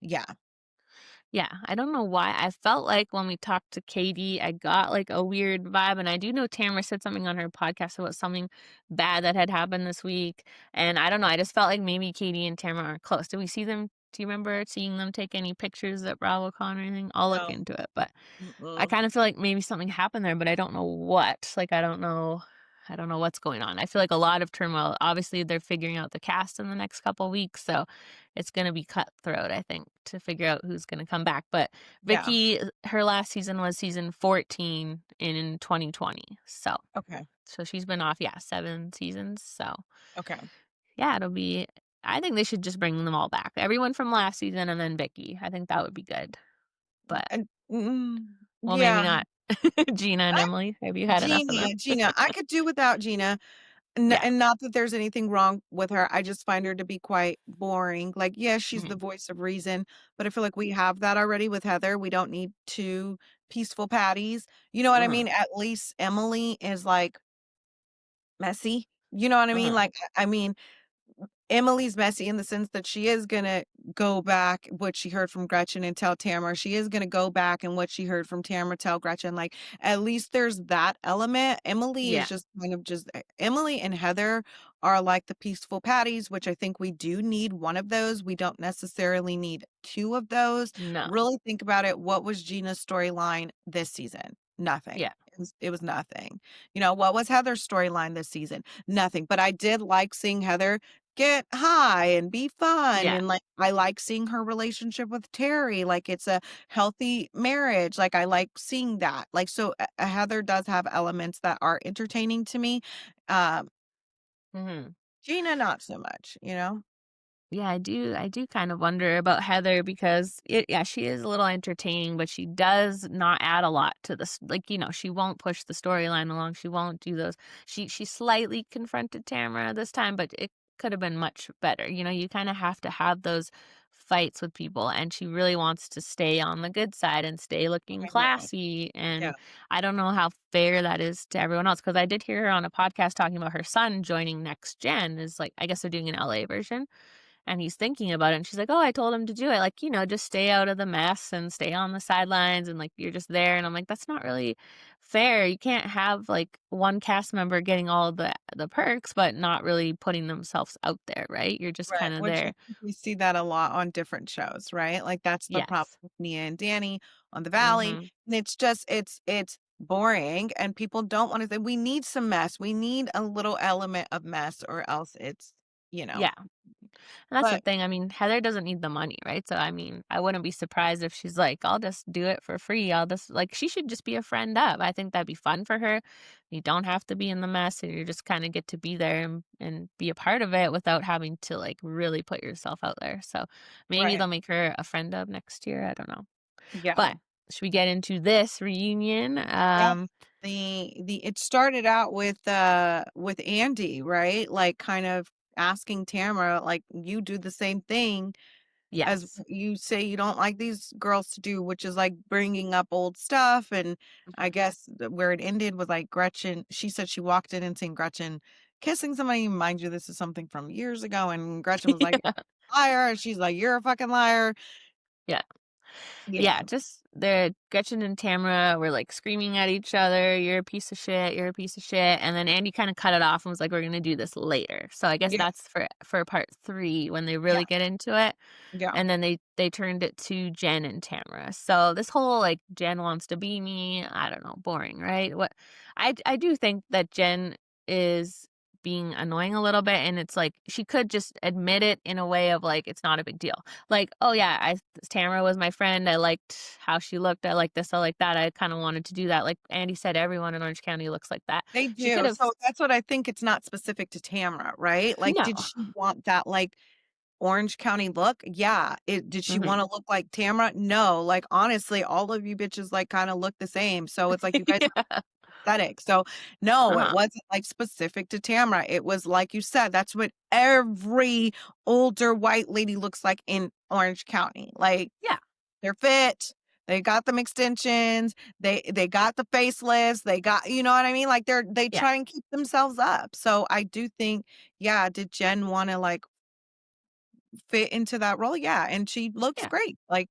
yeah. Yeah, I don't know why. I felt like when we talked to Katie, I got like a weird vibe. And I do know Tamara said something on her podcast about something bad that had happened this week. And I don't know. I just felt like maybe Katie and Tamara are close. Did we see them? Do you remember seeing them take any pictures at BravoCon or anything? I'll look No. into it. But I Mm-mm. kind of feel like maybe something happened there, but I don't know what. Like I don't know what's going on. I feel like a lot of turmoil. Obviously, they're figuring out the cast in the next couple weeks, so it's going to be cutthroat, I think, to figure out who's going to come back. But Yeah. Vicky, her last season was season 14 in 2020. Okay. So she's been off, yeah, 7 seasons. So Okay. yeah, I think they should just bring them all back. Everyone from last season and then Vicky. I think that would be good. But And well, maybe yeah. not. Gina and I Emily, have you had enough of them? Gina, I could do without Gina. Yeah. And not that there's anything wrong with her, I just find her to be quite boring. Like, yes, she's the Mhm. voice of reason, but I feel like we have that already with Heather. We don't need 2 peaceful patties. You know what I Mhm. mean? At least Emily is, like, messy. You know what I mean? Mhm. Like, I mean, Emily's messy in the sense that she is gonna go back what she heard from Gretchen and tell Tamara. She is gonna go back and what she heard from Tamara tell Gretchen. Like, at least there's that element. Emily is Yeah. just kind of just Emily and Heather are like the peaceful patties, which I think we do need one of those. We don't necessarily need 2 of those. No. Really think about it. What was Gina's storyline this season? Nothing. Yeah. It was nothing. You know, what was Heather's storyline this season? Nothing. But I did like seeing Heather get high and be fun, Yeah. and, like, I like seeing her relationship with Terry, like, it's a healthy marriage, like, I like seeing that, like, so, Heather does have elements that are entertaining to me, um, Mhm. Gina, not so much, you know? Yeah, I do kind of wonder about Heather because yeah, she is a little entertaining, but she does not add a lot to this. Like, she won't push the storyline along. She won't do those. She slightly confronted Tamara this time, but it could have been much better. You kind of have to have those fights with people, and she really wants to stay on the good side and stay looking I know, classy. yeah. And I don't know how fair that is to everyone else because I did hear her on a podcast talking about her son joining Next Gen. Is like I guess they're doing an LA version and he's thinking about it, and she's like, "Oh, I told him to do it. Like, just stay out of the mess and stay on the sidelines, and like you're just there." And I'm like, "That's not really fair. You can't have like one cast member getting all the perks, but not really putting themselves out there, right? You're just Right, kind of which there." we see that a lot on different shows, right? Like, that's the problem Yes. with Nia and Danny on The Valley, Mhm. and it's just it's boring, and people don't wanna say, "We need some mess, we need a little element of mess, or else it's" you know? Yeah. And that's the But thing. I mean, Heather doesn't need the money, right? So, I mean, I wouldn't be surprised if she's like, "I'll just do it for free. I'll just," like, she should just be a friend of. I think that'd be fun for her. You don't have to be in the mess, and you just kind of get to be there and be a part of it without having to like really put yourself out there. So maybe right, they'll make her a friend of next year. I don't know. yeah. But should we get into this reunion? Yeah, the it started out with Andy, right? Like, kind of asking Tamara, like, "You do the same thing as Yes. you say you don't like these girls to do," which is like bringing up old stuff. And I Mhm. guess where it ended was like Gretchen, she said she walked in and seen Gretchen kissing somebody. Mind you, this is something from years ago. And Gretchen was like, Yeah. liar. And she's like, you're a fucking liar. Yeah. Yeah, Yeah. just the Gretchen and Tamara were like screaming at each other, "You're a piece of shit, you're a piece of shit." And then Andy kind of cut it off and was like, "We're gonna do this later." So I guess Yeah. that's for part 3 when they Yeah. really get into it. Yeah. And then they turned it to Jen and Tamara. So this whole like Jen wants to be me, I don't know, boring, right? What I do think that Jen is being annoying a little bit, and it's like she could just admit it in a way of like it's not a big deal. Like, "Oh yeah, Tamara was my friend. I liked how she looked. I like this, I like that. I kind of wanted to do that." Like Andy said, everyone in Orange County looks like that. They She could do. have So that's what I think. It's not specific to Tamara, right? Like, no. did she want that like Orange County look? Yeah. Did she Mhm. want to look like Tamara? No. Like, honestly, all of you bitches like kind of look the same. So it's like you guys Yeah. aesthetic. So no, it Uh-huh. wasn't like specific to Tamara. It was like you said, that's what every older white lady looks like in Orange County. Like, Yeah. they're fit, they got them extensions, they got the facelifts, they got, you know what I mean? Like, they Yeah. try and keep themselves up. So I do think, yeah, did Jen want to like fit into that role? Yeah, and she looks Yeah. great. Like,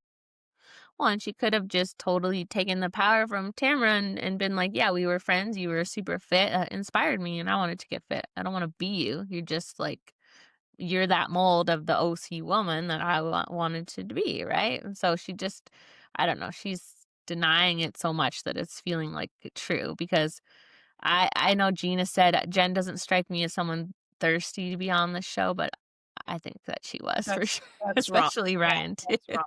Well, and she could have just totally taken the power from Tamara and been like, "Yeah, we were friends. You were super fit, inspired me, and I wanted to get fit. I don't want to be you. You're just like you're that mold of the OC woman that I wanted to be, right?" And so she just, I don't know, she's denying it so much that it's feeling like true because I know Gina said Jen doesn't strike me as someone thirsty to be on the show, but I think that she was for that's sure, that's wrong. especially Yeah, Ryan too. that's wrong.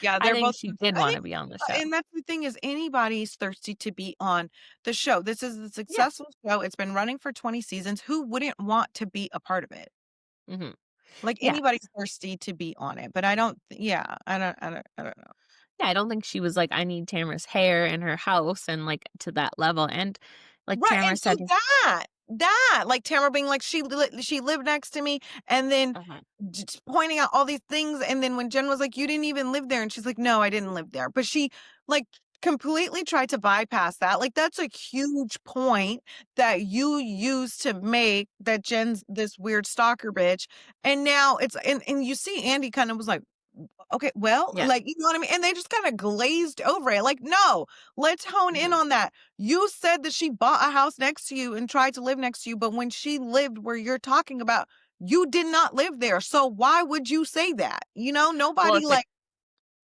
Yeah, I they're think both she thirsty. did I want think to be on the show. and that's the thing is anybody's thirsty to be on the show. This is a Yeah. successful show. It's been running for 20 seasons. Who wouldn't want to be a part of it? Hmm. Like, Yeah. anybody's thirsty to be on it, but I don't yeah, I don't know. Yeah, I don't think she was like, "I need Tamara's hair in her house," and, like, to that level, and like Right, Tamara and so said. like, Tamara being like, she lived next to me," and then Uh-huh. just pointing out all these things, and then when Jen was like, "You didn't even live there," and she's like, "No, I didn't live there," but she, like, completely tried to bypass that. Like, that's a huge point that you use to make that Jen's this weird stalker bitch, and now it's and you see Andy kind of was like, okay, well, Yeah. like, you know what I mean? And they just kinda glazed over it, like, "No, let's hone in Mhm. on that. You said that she bought a house next to you and tried to live next to you, but when she lived where you're talking about, you did not live there, so why would you say that?" You know? Well, Nobody, but like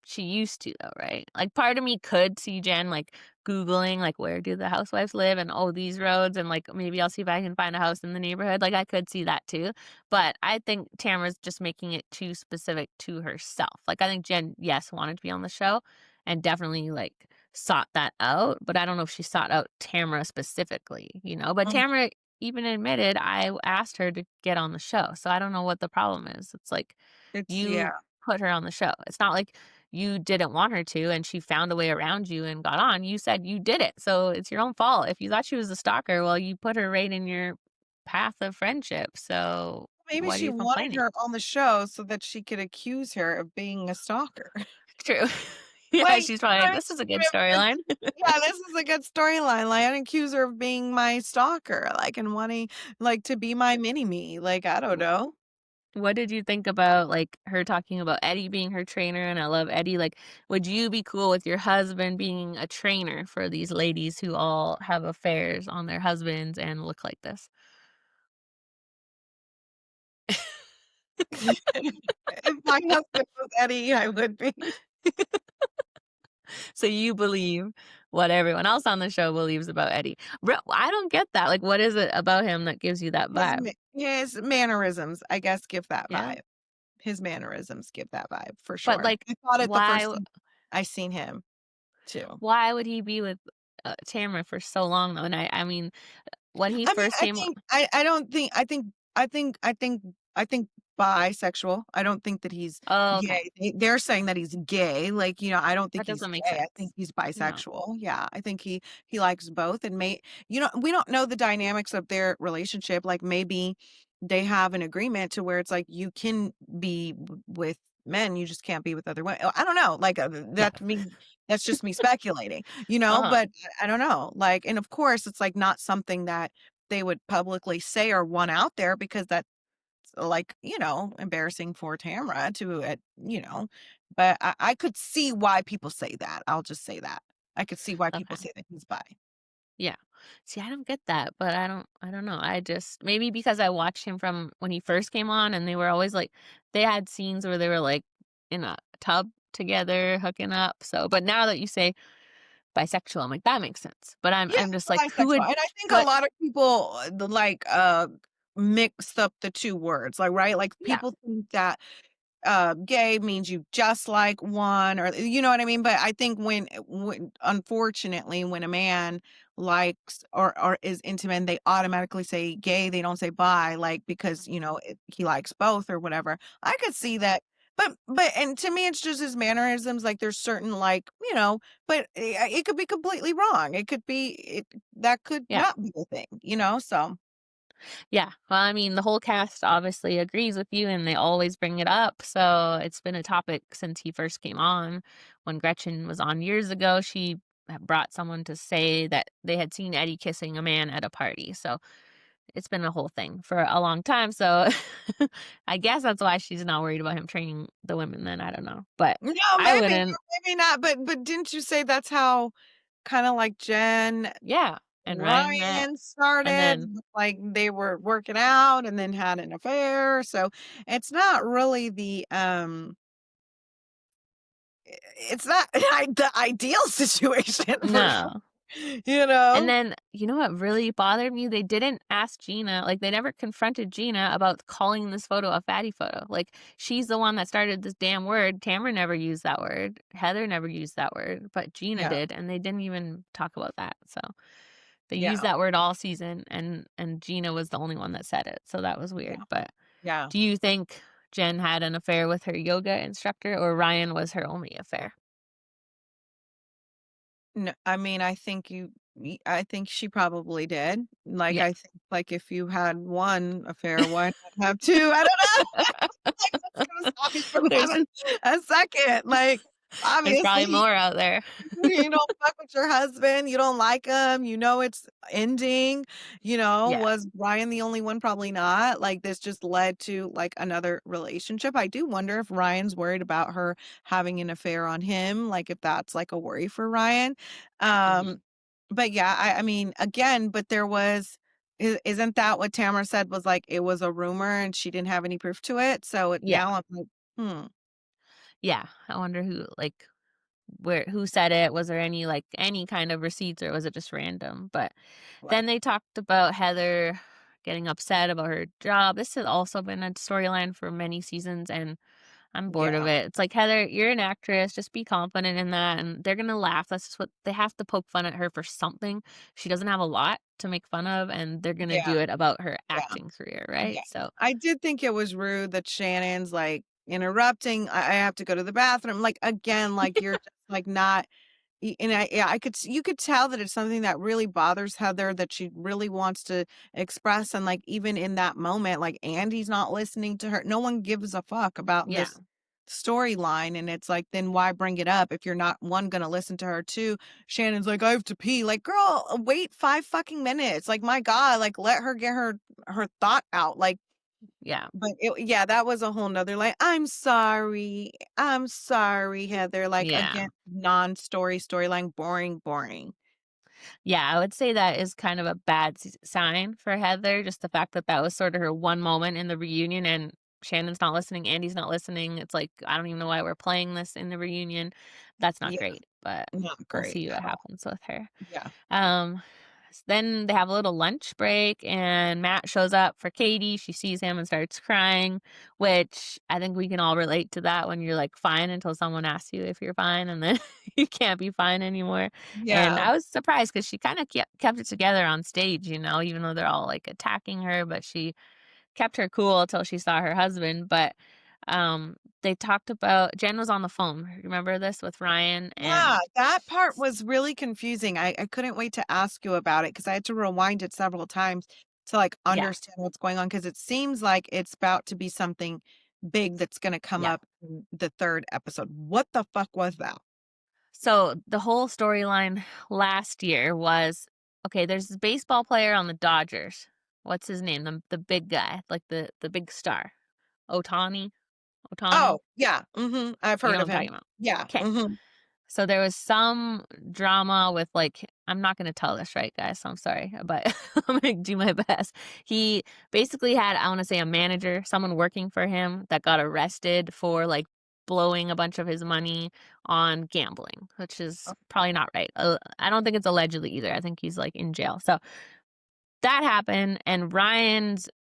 she used to though, right? Like, part of me could see Jen, like, Googling, like, "Where do the housewives live?" and, "Oh, these roads," and, like, maybe I'll see if I can find a house in the neighborhood, like, I could see that too, but I think Tamara's just making it too specific to herself. Like, I think Jen, yes, wanted to be on the show and definitely, like, sought that out, but I don't know if she sought out Tamara specifically? But Mm, Tamara even admitted, "I asked her to get on the show," so I don't know what the problem is. It's like, it's yeah. you put her on the show. It's not like you didn't want her to and she found a way around you and got on. You said you did it. So it's your own fault. If you thought she was a stalker, well, you put her right in your path of friendship. So Maybe what are she you wanted complaining? her on the show so that she could accuse her of being a stalker. True. Yeah, Like, she's you probably know what like, I mean? this is a I good mean, it's storyline. yeah, this is a good storyline, like, I'd accuse her of being my stalker, like, and wanting, like, to be my mini-me, like, I don't know. What did you think about, like, her talking about Eddie being her trainer, and I love Eddie, like, would you be cool with your husband being a trainer for these ladies who all have affairs on their husbands and look like this? If my husband was Eddie, I would be. So you believe what everyone else on the show believes about Eddie. I don't get that, like, what is it about him that gives you that vibe? His mannerisms, I guess, give that Yeah? vibe. His mannerisms give that vibe for But, sure. like, I thought it the first why time I seen him too. why would he be with, Tamara for so long, though? And I mean, when he I mean, first I came o think I don't think I think bisexual. I don't think that he's Oh, okay. gay. They're saying that he's gay. Like, I don't think That he's doesn't make gay. I think sense. he's No. bisexual. Yeah, I think he likes both and we don't know the dynamics of their relationship. Like maybe they have an agreement to where it's like you can be with men, you just can't be with other women. I don't know. Like Yeah. that's just me speculating, Uh-huh. but I don't know. Like, and of course it's like not something that they would publicly say or want out there because that's like, embarrassing for Tamara but I could see why people say that. I'll just say that. I could see why people Okay. say that he's bi. Yeah. See, I don't get that, but I don't know. I just maybe because I watched him from when he first came on and they were always like they had scenes where they were like in a tub together hooking up. So, but now that you say bisexual, I'm like that makes sense. But I'm Yeah, I'm just like who bisexual. would And I think a but lot of people mix up the two words. Like, right? Like yeah. people think that gay means you just like one or you know what I mean? But I think when unfortunately when a man likes or is into men, they automatically say gay. They don't say bi, like because he likes both or whatever. I could see that. But and to me it's just his mannerisms. Like there's certain like, but it could be completely wrong. It could be that could Yeah. not be the thing. So Yeah. Well, I mean, the whole cast obviously agrees with you and they always bring it up. So it's been a topic since he first came on. When Gretchen was on years ago, she brought someone to say that they had seen Eddie kissing a man at a party. So it's been a whole thing for a long time. So I guess that's why she's not worried about him training the women then. I don't know. But no, I maybe wouldn't. or maybe not. But didn't you say that's how kind of like Jen Yeah. And Ryan met. Ryan And started, then, like, they were working out and then had an affair, so it's not really it's not the ideal situation for sure, no. you And know? then, you know what really bothered me? They didn't ask Gina, like, they never confronted Gina about calling this photo a fatty photo. Like, she's the one that started this damn word. Tamara never used that word. Heather never used that word, but Gina Yeah, did, and they didn't even talk about that. So they used yeah, that word all season, and Gina was the only one that said it. So that was yeah, weird. But yeah. do you think Jen had an affair with her yoga instructor, or Ryan was her only affair? No, I mean, I think she probably did. Like, Yeah. I think, like, if you had one affair, why not have 2? I don't know. Like, what's gonna stop you from there's having a second? Like, there's probably obviously more out there. you don't fuck with your husband, you don't like him, it's ending, Yeah. was Ryan the only one? Probably not. Like this just led to like another relationship. I do wonder if Ryan's worried about her having an affair on him, like if that's like a worry for Ryan. Mhm. Um, but yeah, I mean, again, but there was isn't that what Tamara said was like it was a rumor and she didn't have any proof to it? So Yeah. now I'm like, Yeah. I wonder who, like, who said it? Was there any, like, any kind of receipts or was it just random? But right. then they talked about Heather getting upset about her job. This has also been a storyline for many seasons and I'm bored of Yeah. it. It's like, Heather, you're an actress. Just be confident in that. And they're going to laugh. That's just what they have to poke fun at her for something. She doesn't have a lot to make fun of, and they're going to Yeah. do it about her Yeah. acting career, Yeah. right? So, I did think it was rude that Shannon's, like, interrupting, I have to go to the bathroom, like, again, like, you're just, like, not and I could you could tell that it's something that really bothers Heather that she really wants to express, and, like, even in that moment, like, Andy's not listening to her. No one gives a fuck about yeah. this storyline, and it's like, then why bring it up if you're not, 1, gonna listen to her, 2, Shannon's like, "I have to pee." Like, "Girl, wait 5 fucking minutes." Like, my god, like, let her get her thought out, like, Yeah. But yeah, that was a whole nother like, I'm sorry, Heather." Like, Yeah. again, storyline, boring, boring. Yeah, I would say that is kind of a bad sign for Heather, just the fact that that was sort of her one moment in the reunion and Shannon's not listening, Andy's not listening. It's like, I don't even know why we're playing this in the reunion. That's not Yeah, great, but not we'll great see what at all. happens with her. Yeah. Um, then they have a little lunch break, and Matt shows up for Katie. She sees him and starts crying, which I think we can all relate to that when you're like fine until someone asks you if you're fine, and then you can't be fine anymore. And Yeah. I was surprised because she kind of kept it together on stage, even though they're all like attacking her, but she kept her cool until she saw her husband. But they talked about Jen was on the phone. Remember this with Ryan Yeah, and that part was really confusing. I couldn't wait to ask you about it because I had to rewind it several times to, like, yeah, understand what's going on because it seems like it's about to be something big that's gonna come yeah. up in the 3rd episode. What the fuck was that? So the whole storyline last year was okay, there's this baseball player on the Dodgers. What's his name? The big guy, like the big star. Otani? Otani? Oh, yeah, mhm, I've You heard know what of I'm talking him. about. Yeah, Okay. mhm. So there was some drama with like I'm not gonna tell this right, guys, so I'm sorry, but I'm gonna do my best. He basically had, I wanna say a manager, someone working for him that got arrested for like blowing a bunch of his money on gambling, which is probably not right. I don't think it's allegedly either. I think he's like in jail. So that happened, and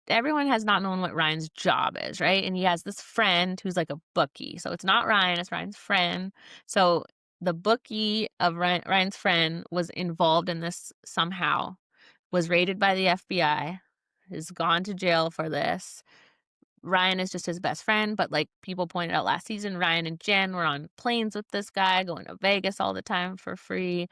everyone has not known what Ryan's job is, right? And he has this friend who's like a bookie. So it's not Ryan, it's Ryan's friend. So the bookie of Ryan's friend was involved in this somehow, was raided by the FBI, has gone to jail for this. Ryan is just his best friend, but like people pointed out last season, Ryan and Jen were on planes with this guy, going to Vegas all the time for free.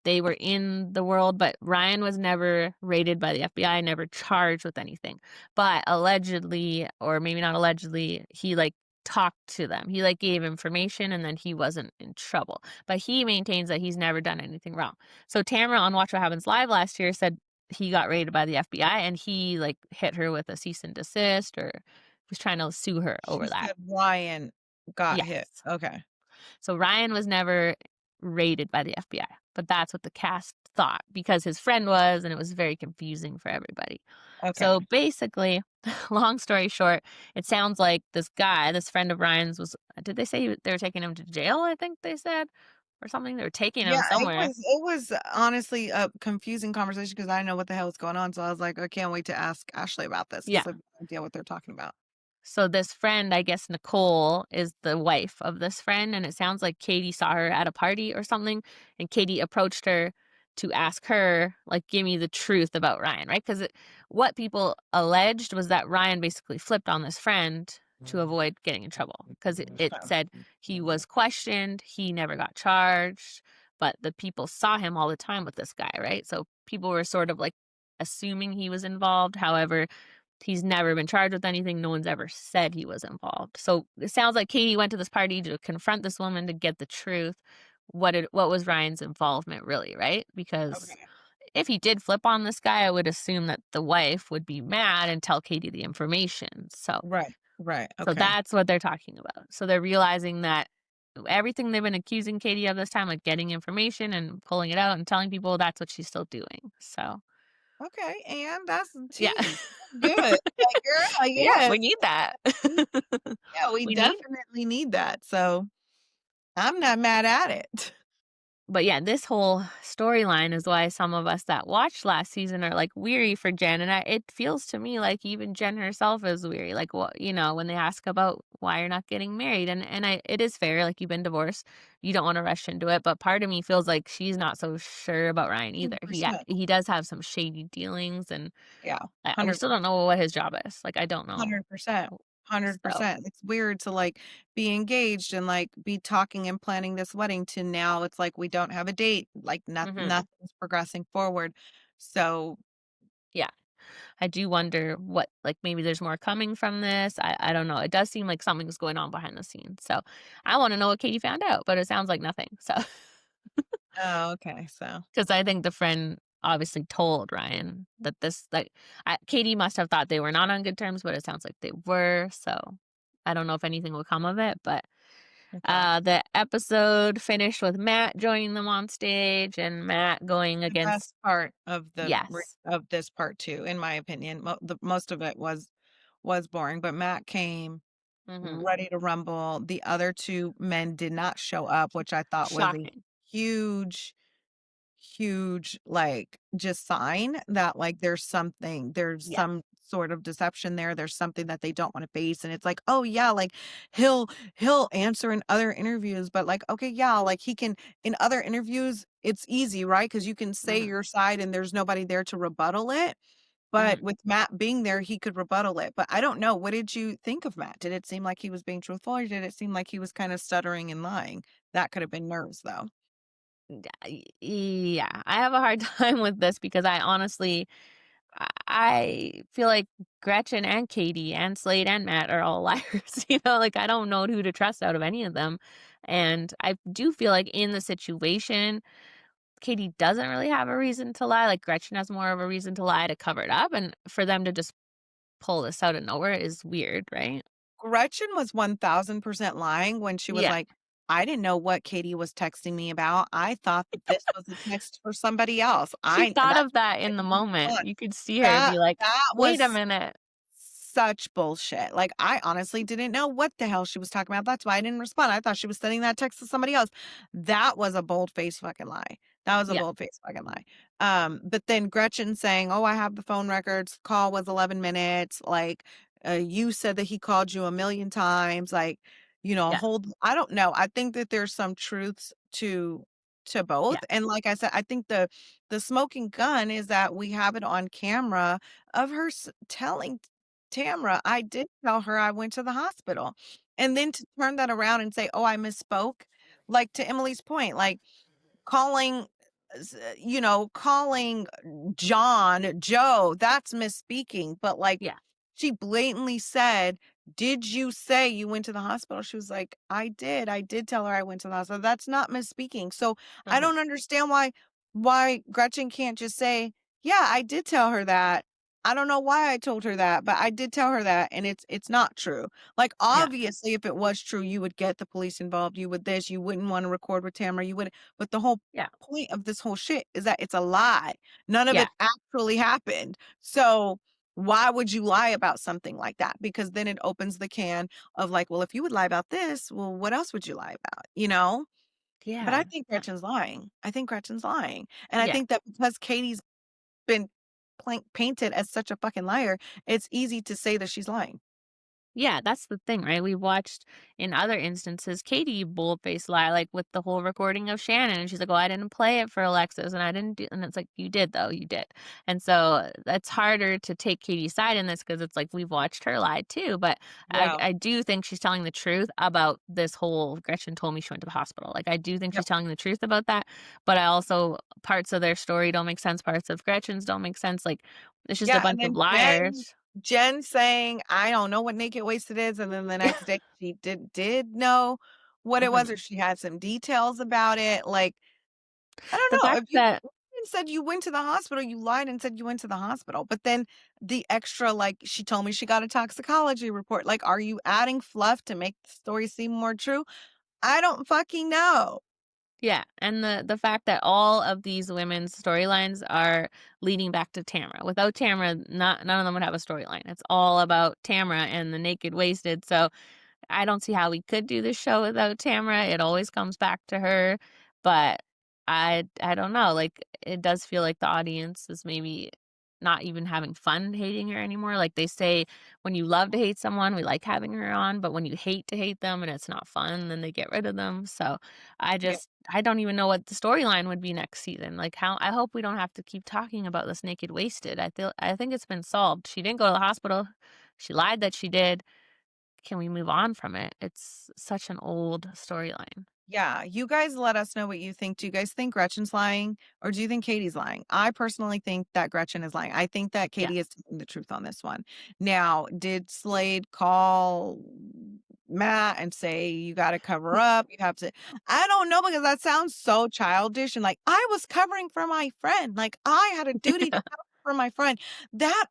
They were in the world, but Ryan was never raided by the FBI, never charged with anything. But allegedly, or maybe not allegedly, he like talked to them. He like gave information and then he wasn't in trouble. But he maintains that he's never done anything wrong. So Tamara on Watch What Happens Live last year said he got raided by the FBI and he like hit her with a cease and desist or was trying to sue her She over that. said Ryan got hit. Yes. Okay. So Ryan was never raided by the FBI, but that's what the cast thought because his friend was, and it was very confusing for everybody. So Okay. basically, long story short, it sounds like this guy, this friend of Ryan's, did they say they were taking him to jail? I think they said, or something. They were taking Yeah, him somewhere. it was honestly a confusing conversation because I didn't know what the hell was going on, so I was like, "I can't wait to ask Ashley about this Yeah. because I have no idea what they're talking about." So this friend, I guess Nicole, is the wife of this friend, and it sounds like Katie saw her at a party or something, and Katie approached her to ask her, like, give me the truth about Ryan, right? Because what people alleged was that Ryan basically flipped on this friend to avoid getting in trouble because it Okay. said he was questioned, he never got charged, but the people saw him all the time with this guy, right? So people were sort of like assuming he was involved. However, he's never been charged with anything. No one's ever said he was involved. So it sounds like Katie went to this party to confront this woman to get the truth. What was Ryan's involvement really, right? Because Okay. if he did flip on this guy, I would assume that the wife would be mad and tell Katie the information. So Right. Right. so Okay. that's what they're talking about. So they're realizing that everything they've been accusing Katie of this time, like getting information and pulling it out and telling people, that's what she's still doing. So Okay, and that's yeah. tea. Good. Like, girl, Yeah, we yes. need that. We yeah, we We need definitely need that, so I'm not mad at it. But yeah, this whole storyline is why some of us that watched last season are like weary for Jen, and it feels to me like even Jen herself is weary. Like what when they ask about why you're not getting married, and it is fair. Like you've been divorced, you don't want to rush into it. But part of me feels like she's not so sure about Ryan either. Percent He does have some shady dealings, and Yeah, we 100 still don't know what his job is. Like I don't know. 100%, So 100%. It's weird to, like, be engaged and, like, be talking and planning this wedding to now it's like we don't have a date, like, hmm nothing's progressing forward. So, yeah. I do wonder what, like, maybe there's more coming from this. I don't know. It does seem like something's going on behind the scenes. So I want to know what Katie found out, but it sounds like nothing. So, oh, okay, so because I think the friend obviously told Ryan that Katie must have thought they were not on good terms, but it sounds like they were. So I don't know if anything will come of it, but Okay. the episode finished with Matt joining them on stage and Matt going The best against part of yes. of this part too, in my opinion. Most of it was boring, but Matt came Mhm. ready to rumble. The other two men did not show up, which I thought was a Shocking. huge, huge, like, just sign that, like, there's Yeah. some sort of deception there. There's something that they don't want to face. And it's like, oh yeah, like he'll answer in other interviews, but like, okay, yeah, like he can in other interviews, it's easy, right? Because you can say Mhm. your side and there's nobody there to rebuttal it. But Mhm. with Matt being there, he could rebuttal it. But I don't know. What did you think of Matt? Did it seem like he was being truthful, or did it seem like he was kind of stuttering and lying? That could have been nerves, though. Yeah, I have a hard time with this because I honestly I feel like Gretchen and Katie and Slade and Matt are all liars. Like I don't know who to trust out of any of them. And I do feel like in the situation, Katie doesn't really have a reason to lie. Like Gretchen has more of a reason to lie to cover it up. And for them to just pull this out of nowhere is weird, right? Gretchen was 1000% lying when she was Yeah. like, I didn't know what Katie was texting me about. I thought that this was a text for somebody else. She I thought that's of that I in the didn't moment. want. You could see her That be like, that wait a was minute. such bullshit. Like, I honestly didn't know what the hell she was talking about. That's why I didn't respond. I thought she was sending that text to somebody else. That was a bold-faced fucking lie. That was a Yeah. bold-faced fucking lie. But then Gretchen saying, "Oh, I have the phone records. Call was 11 minutes." Like, you said that he called you a million times. Like, Yeah. hold I don't know. I think that there's some truths to both. Yeah. And like I said, I think the smoking gun is that we have it on camera of her telling Tamra, I did tell her I went to the hospital. And then to turn that around and say, "Oh, I misspoke." Like, to Emily's point, like, calling, calling John Joe, that's misspeaking, but, like, Yeah. she blatantly said, "Did you say you went to the hospital?" She was like, "I did. I did tell her I went to the hospital." That's not misspeaking. So, I Mhm. don't understand why Gretchen can't just say, "Yeah, I did tell her that. I don't know why I told her that, but I did tell her that, and it's not true." Like, Yeah. obviously, if it was true, you would get the police involved. You wouldn't wanna record with Tamara. You would but the whole Yeah. point of this whole shit is that it's a lie. None of Yeah. it actually happened. So, why would you lie about something like that? Because then it opens the can of like, well, if you would lie about this, well, what else would you lie about? You know? But I Yeah. think Gretchen's lying. I think Gretchen's lying. And I Yeah. think that because Katie's been painted as such a fucking liar, it's easy to say that she's lying. Yeah, that's the thing, right? We watched in other instances Katie bold-faced lie, like with the whole recording of Shannon, and she's like, "Oh, I didn't play it for Alexis, and I didn't do," and it's like, "You did, though, you did." And so that's harder to take Katie's side in this because it's like we've watched her lie too. But Yeah. I do think she's telling the truth about this whole Gretchen told me she went to the hospital. Like I do think Yep. she's telling the truth about that. But I also parts of their story don't make sense, parts of Gretchen's don't make sense. Like it's just a Yeah, and bunch of then liars. Jen saying, "I don't know what naked wasted is," and then the next day she did know what it was, or Mhm. she had some details about it. Like, I The don't know. fact If you that said you went to the hospital, you lied and said you went to the hospital. But then the extra, like, she told me she got a toxicology report. Like, are you adding fluff to make the story seem more true? I don't fucking know. yeah, and the fact that all of these women's storylines are leading back to Tamara. Without Tamara, none of them would have a storyline. It's all about Tamara and the naked wasted. So I don't see how we could do this show without Tamara. It always comes back to her, but I don't know. Like it does feel like the audience is maybe not even having fun hating her anymore. Like they say, when you love to hate someone, we like having her on, but when you hate to hate them and it's not fun, then they get rid of them. So Yeah. I don't even know what the storyline would be next season. Like how I hope we don't have to keep talking about this naked wasted. I think it's been solved. She didn't go to the hospital. She lied that she did. Can we move on from it? It's such an old storyline. Yeah, you guys let us know what you think. Do you guys think Gretchen's lying or do you think Katie's lying? I personally think that Gretchen is lying. I think that Yeah. Katie is telling the truth on this one. Now, did Slade call Matt and say, "You gotta cover up, you have to." I don't know, because that sounds so childish and like, "I was covering for my friend, like, I had a duty to cover for my friend." That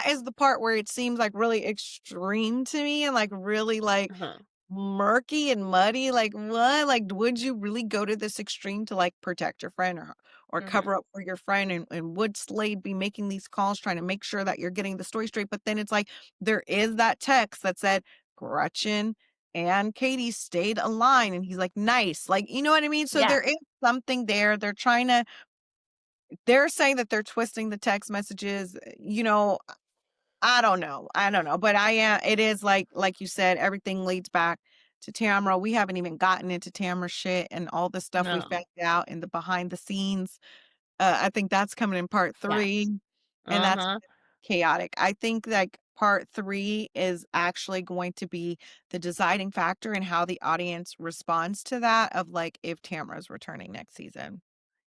is the part where it seems, like, really extreme to me and, like, really, like, Uh-huh. murky and muddy. Like, what? Like, would you really go to this extreme to, like, protect your friend or Mhm. cover up for your friend? And would Slade be making these calls trying to make sure that you're getting the story straight? But then it's like, there is that text that said Gretchen and Katie stayed aligned, and he's like, "Nice." Like, you know what I mean? So Yeah. there is something there. They're saying that they're twisting the text messages, I don't know, but it is like you said, everything leads back to Tamara. We haven't even gotten into Tamara shit and all the stuff we No. found out in the behind the scenes. I think that's coming in part Yes. 3, and that's Uh-huh. chaotic. I think, like, part 3 is actually going to be the deciding factor in how the audience responds to that, of, like, if Tamara's returning next season.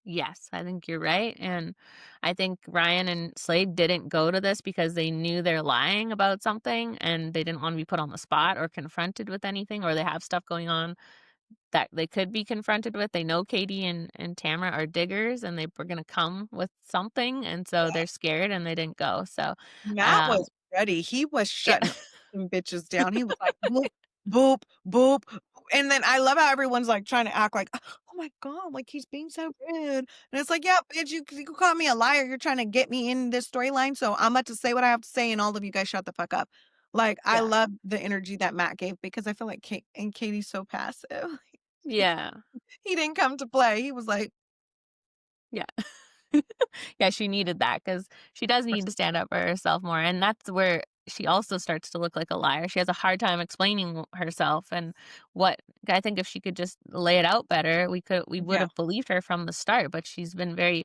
Yes, I think you're right, and I think Ryan and Slade didn't go to this because they knew they're lying about something, and they didn't wanna be put on the spot or confronted with anything, or they have stuff going on that they could be confronted with. They know Katie and Tamara are diggers, and they were gonna come with something, and so they're scared, and they didn't go, so, Matt um was ready. He was yeah. shutting them bitches down. He was like, "Boop, boop, boop." And then I love how everyone's, like, trying to act like, "Oh my god, like, he's being so rude." And it's like, "Yeah, bitch, you call me a liar. You're trying to get me in this storyline, so I'm about to say what I have to say, and all of you guys shut the fuck up." Like, I Yeah. love the energy that Matt gave, because I feel like Katie's so passive. Yeah. He didn't come to play. He was like, Yeah. Yeah, she needed that because she does need to stand up for herself more, and that's where she also starts to look like a liar. She has a hard time explaining herself and what I think if she could just lay it out better, we would yeah. have believed her from the start, but she's been very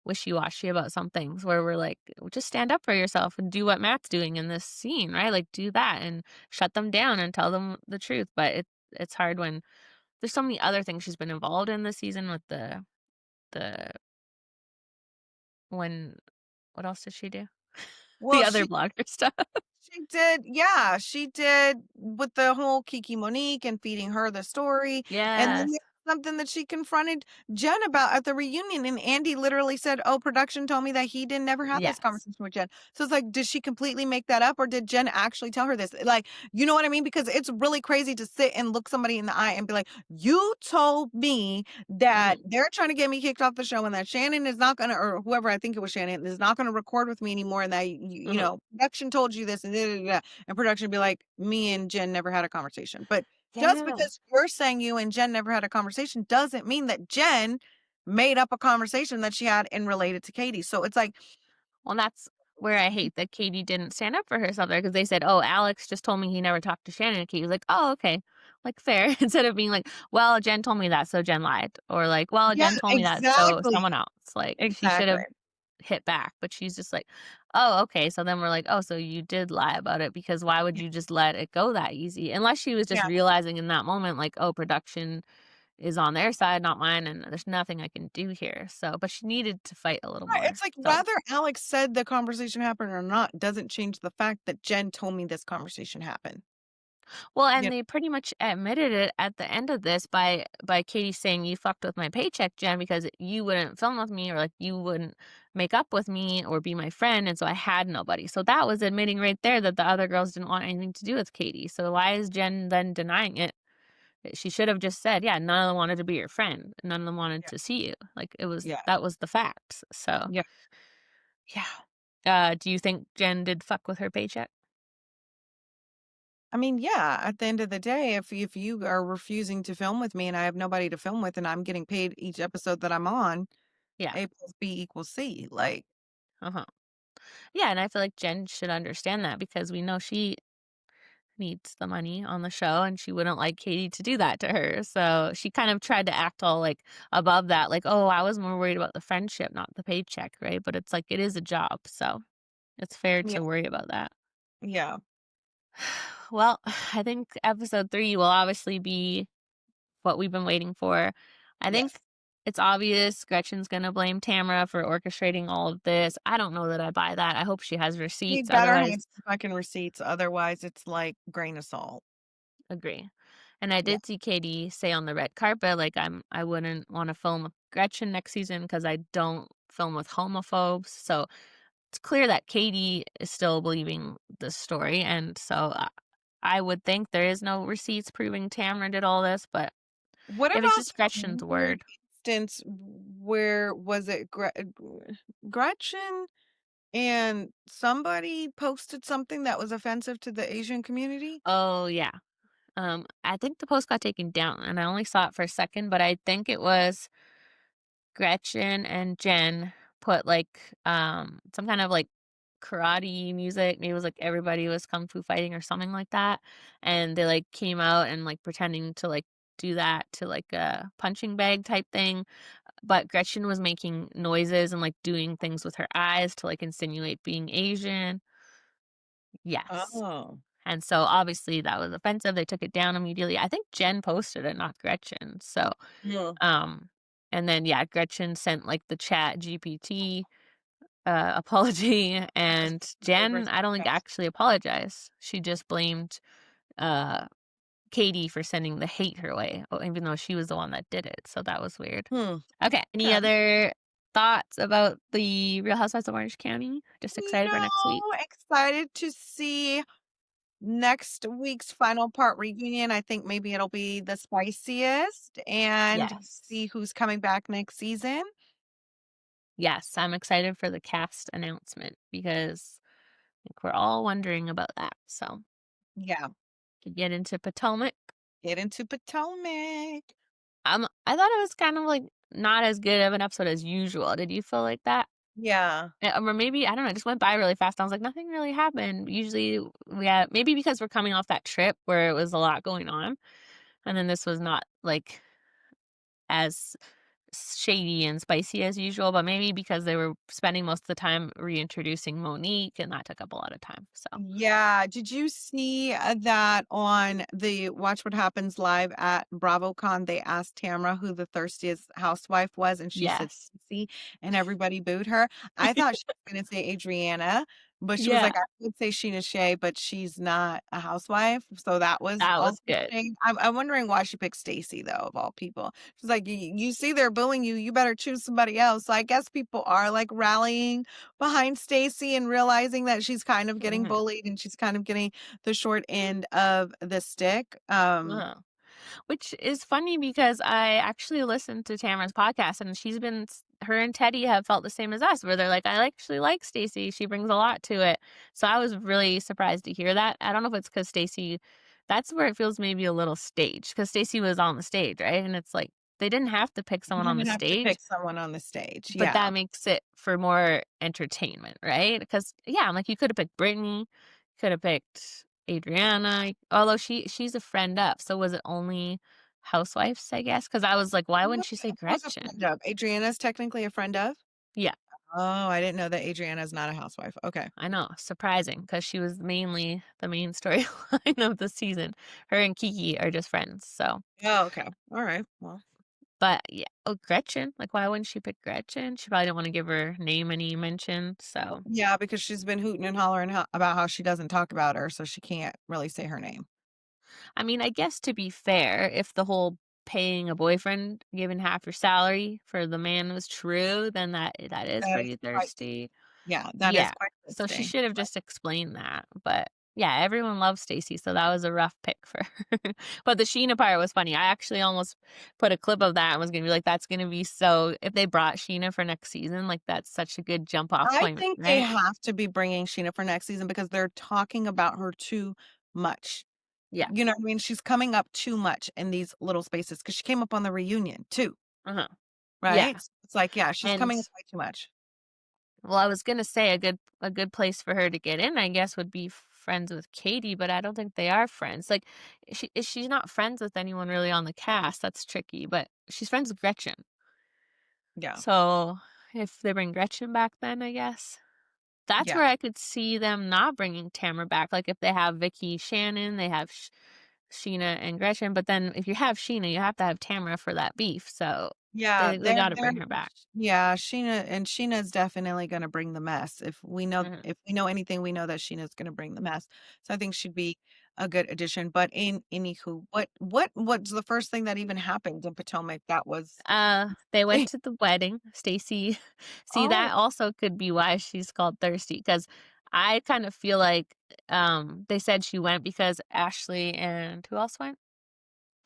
wishy-washy about some things where we're like, "Well, just stand up for yourself and do what Matt's doing in this scene, right? Like, do that and shut them down and tell them the truth." But it's hard when there's so many other things she's been involved in this season with the when what else did she do? The Well, other blogger stuff. she did, yeah, she did with the whole Kiki Monique and feeding her the story, and then Yes. there's something that she confronted Jen about at the reunion, and Andy literally said, "Oh, production told me that he didn't never have this Yes. conversation with Jen." So it's like, did she completely make that up, or did Jen actually tell her this? Like, you know what I mean? Because it's really crazy to sit and look somebody in the eye and be like, "You told me that Mhm, they're trying to get me kicked off the show, and that Shannon is not gonna, or whoever, I think it was Shannon, is not gonna record with me anymore, and that mhm. production told you this, and da, da, da, da." And production be like, "Me and Jen never had a conversation." But just Yeah. because you're saying you and Jen never had a conversation doesn't mean that Jen made up a conversation that she had and related to Katie. So it's like, Well, that's where I hate that Katie didn't stand up for herself there because they said, "Oh, Alex just told me he never talked to Shannon." And Katie was like, "Oh, okay." Like, fair. Instead of being like, "Well, Jen told me that, so Jen lied." Or like, "Well, yeah, Jen told me that, so exactly. someone else." Like, she should Exactly. have hit back, but she's just like, "Oh, okay." So then we're like, "Oh, so you did lie about it because why would Yeah. you just let it go that easy?" Unless she was just Yeah. realizing in that moment, like, "Oh, production is on their side, not mine, and there's nothing I can do here." So, but she needed to fight a little Right. more. It's like, So, whether Alex said the conversation happened or not doesn't change the fact that Jen told me this conversation happened. well, Yeah. and they pretty much admitted it at the end of this by Katie saying, "You fucked with my paycheck, Jen, because you wouldn't film with me or like you wouldn't make up with me or be my friend, and so I had nobody." So that was admitting right there that the other girls didn't want anything to do with Katie. So why is Jen then denying it? She should have just said, "Yeah, none of them wanted to be your friend. None of them wanted Yeah. to see you." Like Yeah. that was the facts. So Yeah. yeah. Do you think Jen did fuck with her paycheck? I mean, yeah, at the end of the day, if you are refusing to film with me and I have nobody to film with and I'm getting paid each episode that I'm on, Yeah. A plus B equals C. Like, Uh-huh. Yeah, and I feel like Jen should understand that because we know she needs the money on the show and she wouldn't like Katie to do that to her. So she kind of tried to act all like above that, like, oh, I was more worried about the friendship, not the paycheck, right? But it's like it is a job. So it's fair yeah, to worry about that. yeah, Well, I think episode 3 will obviously be what we've been waiting for. I think yes. it's obvious Gretchen's gonna blame Tamara for orchestrating all of this. I don't know that I buy that. I hope she has We receipts. better have Otherwise, some fucking receipts. Otherwise, it's like grain of salt. Agree. And I Yeah. did see Katie say on the red carpet, like, I wouldn't wanna film with Gretchen next season because I don't film with homophobes, so it's clear that Katie is still believing the story, and so I would think there is no receipts proving Tamara did all this, but What if it's about just that Gretchen's weird word. instance where was it Gretchen and somebody posted something that was offensive to the Asian community? Oh, yeah. I think the post got taken down, and I only saw it for a second, but I think it was Gretchen and Jen put, like, some kind of, like, karate music. Maybe it was, like, everybody was kung fu fighting or something like that, and they, like, came out and, like, pretending to, like, do that to, like, a punching bag type thing, but Gretchen was making noises and, like, doing things with her eyes to, like, insinuate being Asian. Yes. Oh. And so, obviously, that was offensive. They took it down immediately. I think Jen posted it, not Gretchen. So, Hmm. um, and then, yeah, Gretchen sent, like, the Chat GPT, apology, and Over Jen, some I don't think text. actually apologized. She just blamed, uh, Katie for sending the hate her way, even though she was the one that did it. So that was weird. Hmm. Okay. Any Okay. other thoughts about the Real Housewives of Orange County? Just excited for next week? Excited to see next week's final part reunion. I think maybe it'll be the spiciest and Yes. see who's coming back next season. Yes, I'm excited for the cast announcement because I think we're all wondering about that. So, Yeah. to get into Potomac, Get into Potomac. I thought it was kind of like not as good of an episode as usual. Did you feel like that? Yeah. Or maybe I don't know, it just went by really fast. I was like, nothing really happened. Usually, we had maybe because we're coming off that trip where it was a lot going on, and then this was not like as shady and spicy as usual, but maybe because they were spending most of the time reintroducing Monique, and that took up a lot of time. So Yeah. Did you see that on the Watch What Happens live at BravoCon? They asked Tamara who the thirstiest housewife was, and she said yes, Cece, and everybody booed her. I thought she was going to say Adriana, but she was yeah, like, I would say Sheena Shea, but she's not a housewife. So that was that also was good. shade. I'm wondering why she picked Stacy, though, of all people. She's like, you see they're booing you. You better choose somebody else. So I guess people are like rallying behind Stacy and realizing that she's kind of getting Mhm. bullied and she's kind of getting the short end of the stick. Uh-huh. Which is funny because I actually listened to Tamara's podcast and her and Teddy have felt the same as us, where they're like, actually like Stacey. She brings a lot to it. So I was really surprised to hear that. I don't know if it's because Stacey, that's where it feels maybe a little staged because Stacey was on the stage, right? And it's like, they didn't have to pick You someone on the didn't have to stage, pick someone on the stage. but Yeah. that makes it for more entertainment, right? Because yeah, I'm like, you could have picked Brittany, could have picked Adriana, although she's a friend of. So was it only housewives, I guess? Because I was like, why wouldn't she say Who's a Gretchen? friend of? Adriana's technically a friend of? Yeah, Oh, I didn't know that Adriana's not a housewife. Okay. I know, surprising because she was mainly the main storyline of the season. Her and Kiki are just friends. So, Oh, okay. All right. Well, but yeah, oh Gretchen, like why wouldn't she pick Gretchen? She probably didn't want to give her name any mention. So yeah, because she's been hooting and hollering about how she doesn't talk about her, so she can't really say her name. I mean, I guess to be fair, if the whole paying a boyfriend, giving half your salary for the man was true, then that is That is pretty quite, thirsty. yeah, that is Yeah. quite So she interesting. should have just explained that. But yeah, everyone loves Stacey, so that was a rough pick for her. But the Sheena part was funny. I actually almost put a clip of that and was gonna be like, that's gonna be so if they brought Sheena for next season, like that's such a good jump off I point, think they right? have to be bringing Sheena for next season because they're talking about her too much. Yeah. You know what I mean? She's coming up too much in these little spaces because she came up on the reunion too, Uh-huh. Yeah. right? It's like, yeah, she's And coming up way too much. well, I was gonna say a good place for her to get in, I guess, would be friends with Katie, but I don't think they are friends. Like, she's not friends with anyone really on the cast. That's tricky, but she's friends with Gretchen. Yeah, So if they bring Gretchen back, then I guess that's yeah. where I could see them not bringing Tamara back. Like if they have Vicky Shannon, they have Sheena and Gretchen, but then if you have Sheena, you have to have Tamara for that beef. So Yeah, they got to they're bring her back. yeah, Sheena's definitely gonna bring the mess. Mhm. If we know anything, we know that Sheena's gonna bring the mess. So I think she'd be a good addition. But in anywho, what's the first thing that even happened in Potomac that was They went to the wedding. Stacy, see, oh, that also could be why she's called thirsty, because I kind of feel like they said she went because Ashley and who else went?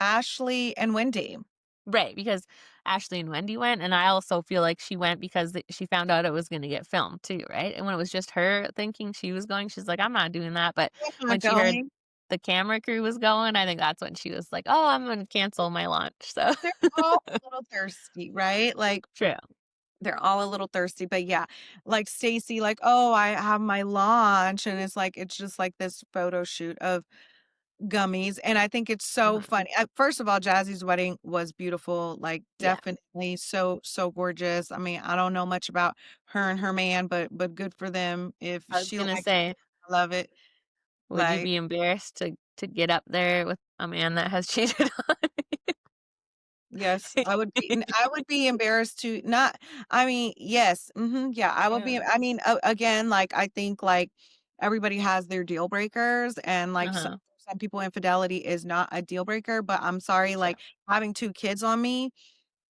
Ashley and Wendy. Right, because Ashley and Wendy went, and I also feel like she went because she found out it was gonna get filmed too, right? And when it was just her thinking she was going, she's like, "I'm not doing that." But I'm not when she heard going. the camera crew was going, I think that's when she was like, "Oh, I'm gonna cancel my lunch." So They're all a little thirsty, right? Like true. they're all a little thirsty, but yeah, like Stacy, like, oh, I have my lunch, and it's just like this photo shoot of gummies, and I think it's so Mhm. funny. First of all, Jazzy's wedding was beautiful, like, Yeah, definitely so gorgeous. I mean, I don't know much about her and her man, but good for them. If I was she gonna likes say, it, I love it. would you Like, be embarrassed to get up there with a man that has cheated on yes, you? I would be embarrassed to not I mean, yes, mhm, yeah, I would be Yeah. I mean, again, like, I think, like, everybody has their deal breakers, and, like, Uh-huh. some people infidelity is not a deal breaker, but I'm sorry, True. like, having 2 kids on me,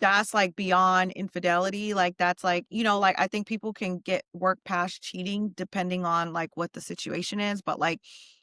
that's, like, beyond infidelity, like, that's, like like, I think people can work past cheating depending on, like, what the situation is, but, like,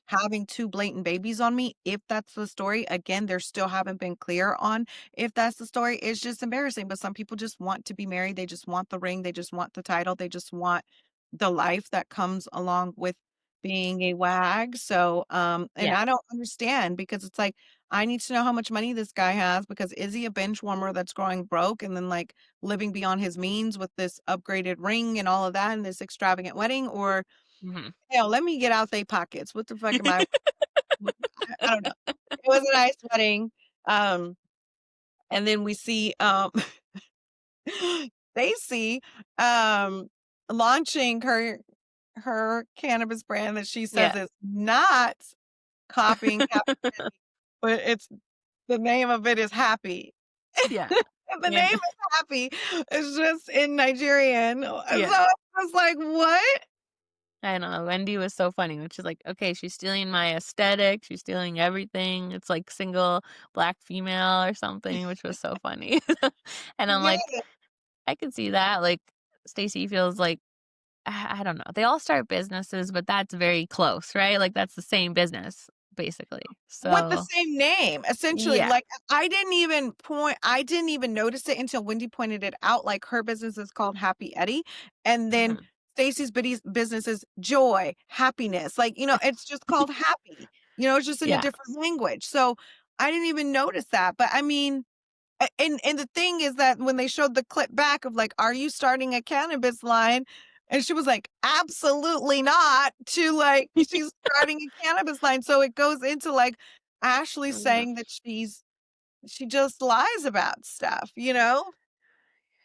having 2 blatant babies on me, if that's the story, again, there still haven't been clear on if that's the story, it's just embarrassing, but some people just want to be married, they just want the ring, they just want the title, they just want the life that comes along with being a wag, so, and Yeah. I don't understand because it's like, I need to know how much money this guy has because is he a bench warmer that's growing broke and then, like, living beyond his means with this upgraded ring and all of that and this extravagant wedding, or, Mhm. hell, let me get out they pockets. What the fuck am I I don't know. It was a nice wedding, um, and then we see, Stacy, um, launching her cannabis brand that she says Yeah. is not copying Happy Penny, but the name of it is Happy. Yeah. And the name And is Happy. It's just in Nigerian. So yeah. I was like, "What?" I know, Wendy was so funny, which is like, okay, she's stealing my aesthetic, she's stealing everything. It's like single black female or something, which was so funny. And I'm Yeah. like, I could see that. Like Stacey feels like I don't know. They all start businesses, but that's very close, right? Like that's the same business, basically. With the So same name, essentially, yeah. like, I didn't even notice it until Wendy pointed it out, like, her business is called Happy Eddie, and then Mhm. Stacy's business is Joy, Happiness, like, it's just called Happy, it's just in a Yeah. different language, so I didn't even notice that, but I mean and the thing is that when they showed the clip back of like, "Are you starting a cannabis line?" And she was like, "Absolutely not," to like, she's starting a cannabis line, so it goes into, like, Ashley Mhm. saying that she just lies about stuff, you know?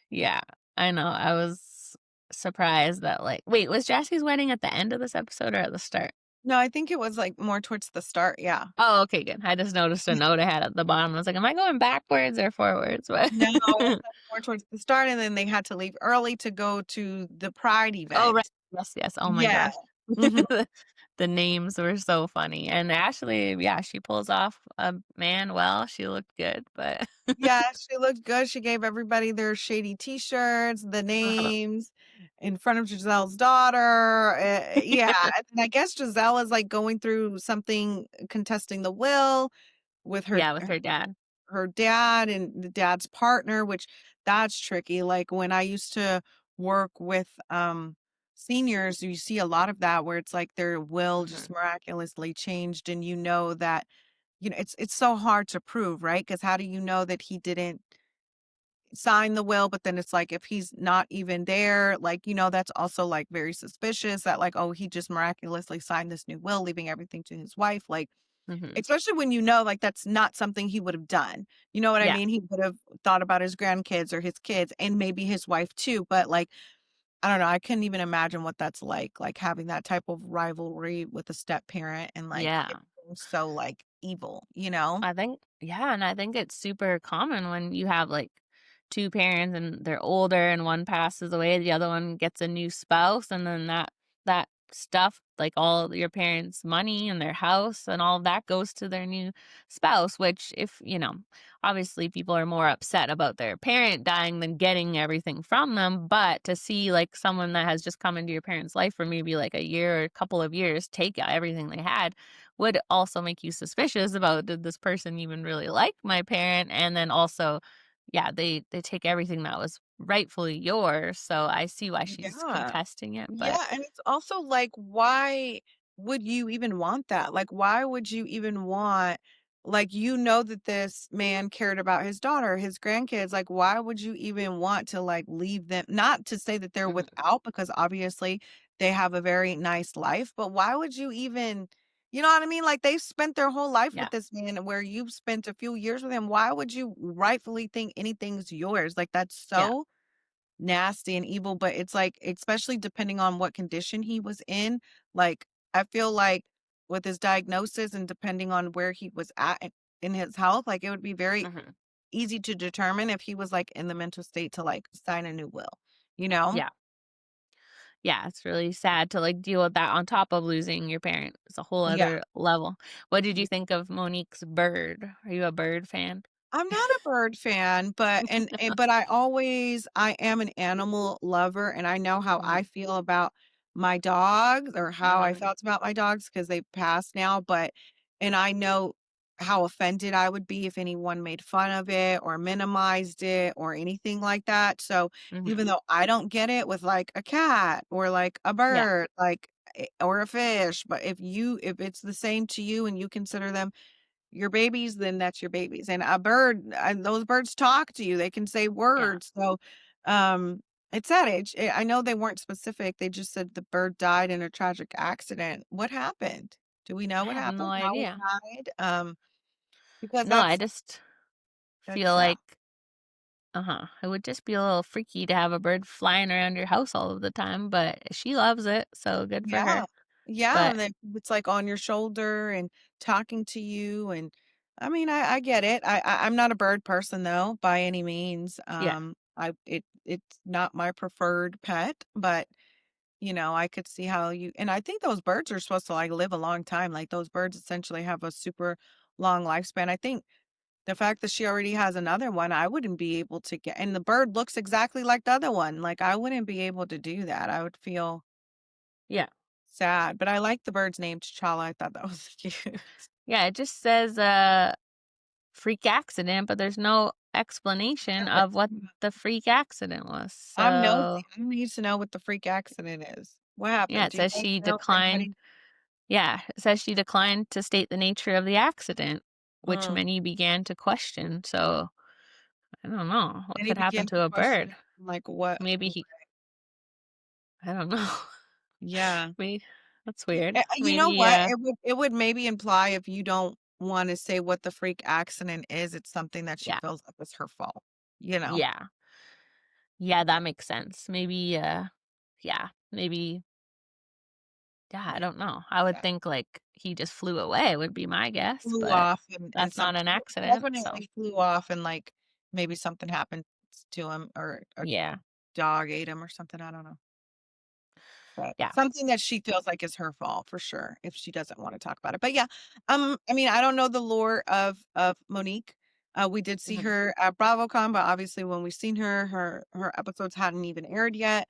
Yeah. I know. I was surprised that like wait, was Jesse's wedding at the end of this episode or at the start? No, I think it was, like, more towards the start, yeah. Oh, okay, good. I just noticed a note I had at the bottom. I was like, "Am I going backwards or forwards?" But No, it was more towards the start, and then they had to leave early to go to the Pride oh, right. event. Yes, yes. Oh my Yeah. gosh. Mhm. The names were so funny. And Ashley, yeah, she pulls off a man well. She looked good, but Yeah, she looked good. She gave everybody their shady T-shirts, the uh-huh. names in front of Giselle's daughter. Yeah, and I guess Giselle is like going through something, contesting the will with Yeah, with her dad. her dad and the dad's partner, which that's tricky. Like when I used to work with seniors, you see a lot of that where it's like their will just Mhm. miraculously changed, and that it's so hard to prove, right? Because how do you know that he didn't sign the will? But then it's like if he's not even there, like, that's also like very suspicious that like, oh, he just miraculously signed this new will, leaving everything to his wife. Like, Mhm. especially when like that's not something he would have done. You know what I Yeah. mean? He would have thought about his grandkids or his kids and maybe his wife too. But like, I don't know, I couldn't even imagine what that's like having that type of rivalry with a step parent and like Yeah. so like evil, you know? I think yeah, and I think it's super common when you have, like, 2 parents and they're older and one passes away, the other one gets a new spouse, and then that stuff, like, all your parents' money and their house and all of that goes to their new spouse, which if obviously people are more upset about their parent dying than getting everything from them, but to see, like, someone that has just come into your parents' life for maybe, like, a year or a couple of years take everything they had would also make you suspicious about, did this person even really like my parent? And then also, yeah, they take everything that was rightfully yours. So I see why she's Yeah. contesting it. But Yeah, and it's also like, why would you even want that? Like, why would you even want, like, you know that this man cared about his daughter, his grandkids. Like, why would you even want to like leave them? Not to say that they're mhm, without, because obviously they have a very nice life, but why would you even, you know what I mean? Like, they've spent their whole life yeah, with this man where you've spent a few years with him. Why would you rightfully think anything's yours? Like, that's yeah, so nasty and evil, but it's like, especially depending on what condition he was in, like, I feel like with his diagnosis and depending on where he was at in his health, like, it would be very mhm, easy to determine if he was, like, in the mental state to, like, sign a new will, you know? yeah, yeah. It's really sad to like deal with that on top of losing your parent. It's a whole Yeah. other level. What did you think of Monique's bird? Are you a bird fan? I'm not a bird fan, but but I am an animal lover, and I know how I Mhm, feel about my dogs, or how I mhm, felt about my dogs because they passed now, but and I know how offended I would be if anyone made fun of it or minimized it or anything like that. So mhm. even though I don't get it with like a cat or like a Yeah, bird, like or a fish, but if it's the same to you and you consider them your babies, then that's your babies. And a bird, and those birds talk to you. They can say yeah. words. So, um, it's that age. I know they weren't specific. They just said the bird died in a tragic accident. What happened? Do we know I what have no happened? How it idea. died? Because No, I just that's feel sad. like it would just be a little freaky to have a bird flying around your house all of the time, but she loves it, so good for Yeah. her. Yeah, But and then it's, like, on your shoulder and talking to you, and I mean, I get it. I'm not a bird person, though, by any means. yeah, It's not my preferred pet, but, I could see how you and I think those birds are supposed to, like, live a long time. Like, those birds essentially have a super long lifespan. I think the fact that she already has another one, I wouldn't be able to get and the bird looks exactly like the other one. Like, I wouldn't be able to do that. I would feel yeah. sad, but I like the bird's name, T'Challa. I thought that was cute. Yeah, it just says, freak accident, but there's no explanation of what the freak accident was. I'm nosy. So, I need to know what the freak accident is. What yeah, happened? it Do you says know? she Know declined anybody? yeah, it says she declined to state the nature of the accident, which Mm. many began to question. So, I don't know, what And he could happen began to to a question bird? it, like, what Maybe he I don't know. yeah. Maybe that's weird. You know Maybe, what? It would maybe imply if you don't wanna say what the freak accident is, it's something that she yeah, feels like was her fault, you know? yeah. Yeah, that makes sense. Maybe, yeah, maybe yeah, I Yeah. don't know. I would Yeah. think, like, he just flew away would be my guess, Flew but off and that's not something an accident, so definitely flew off and, like, maybe something happened to him or a yeah, dog ate him or something, I don't know. But yeah, something that she feels like is her fault for sure if she doesn't wanna talk about it. But yeah, I mean, I don't know the lore of Monique. We did see mhm, her at BravoCon, but obviously when we seen her, her episodes hadn't even aired yet.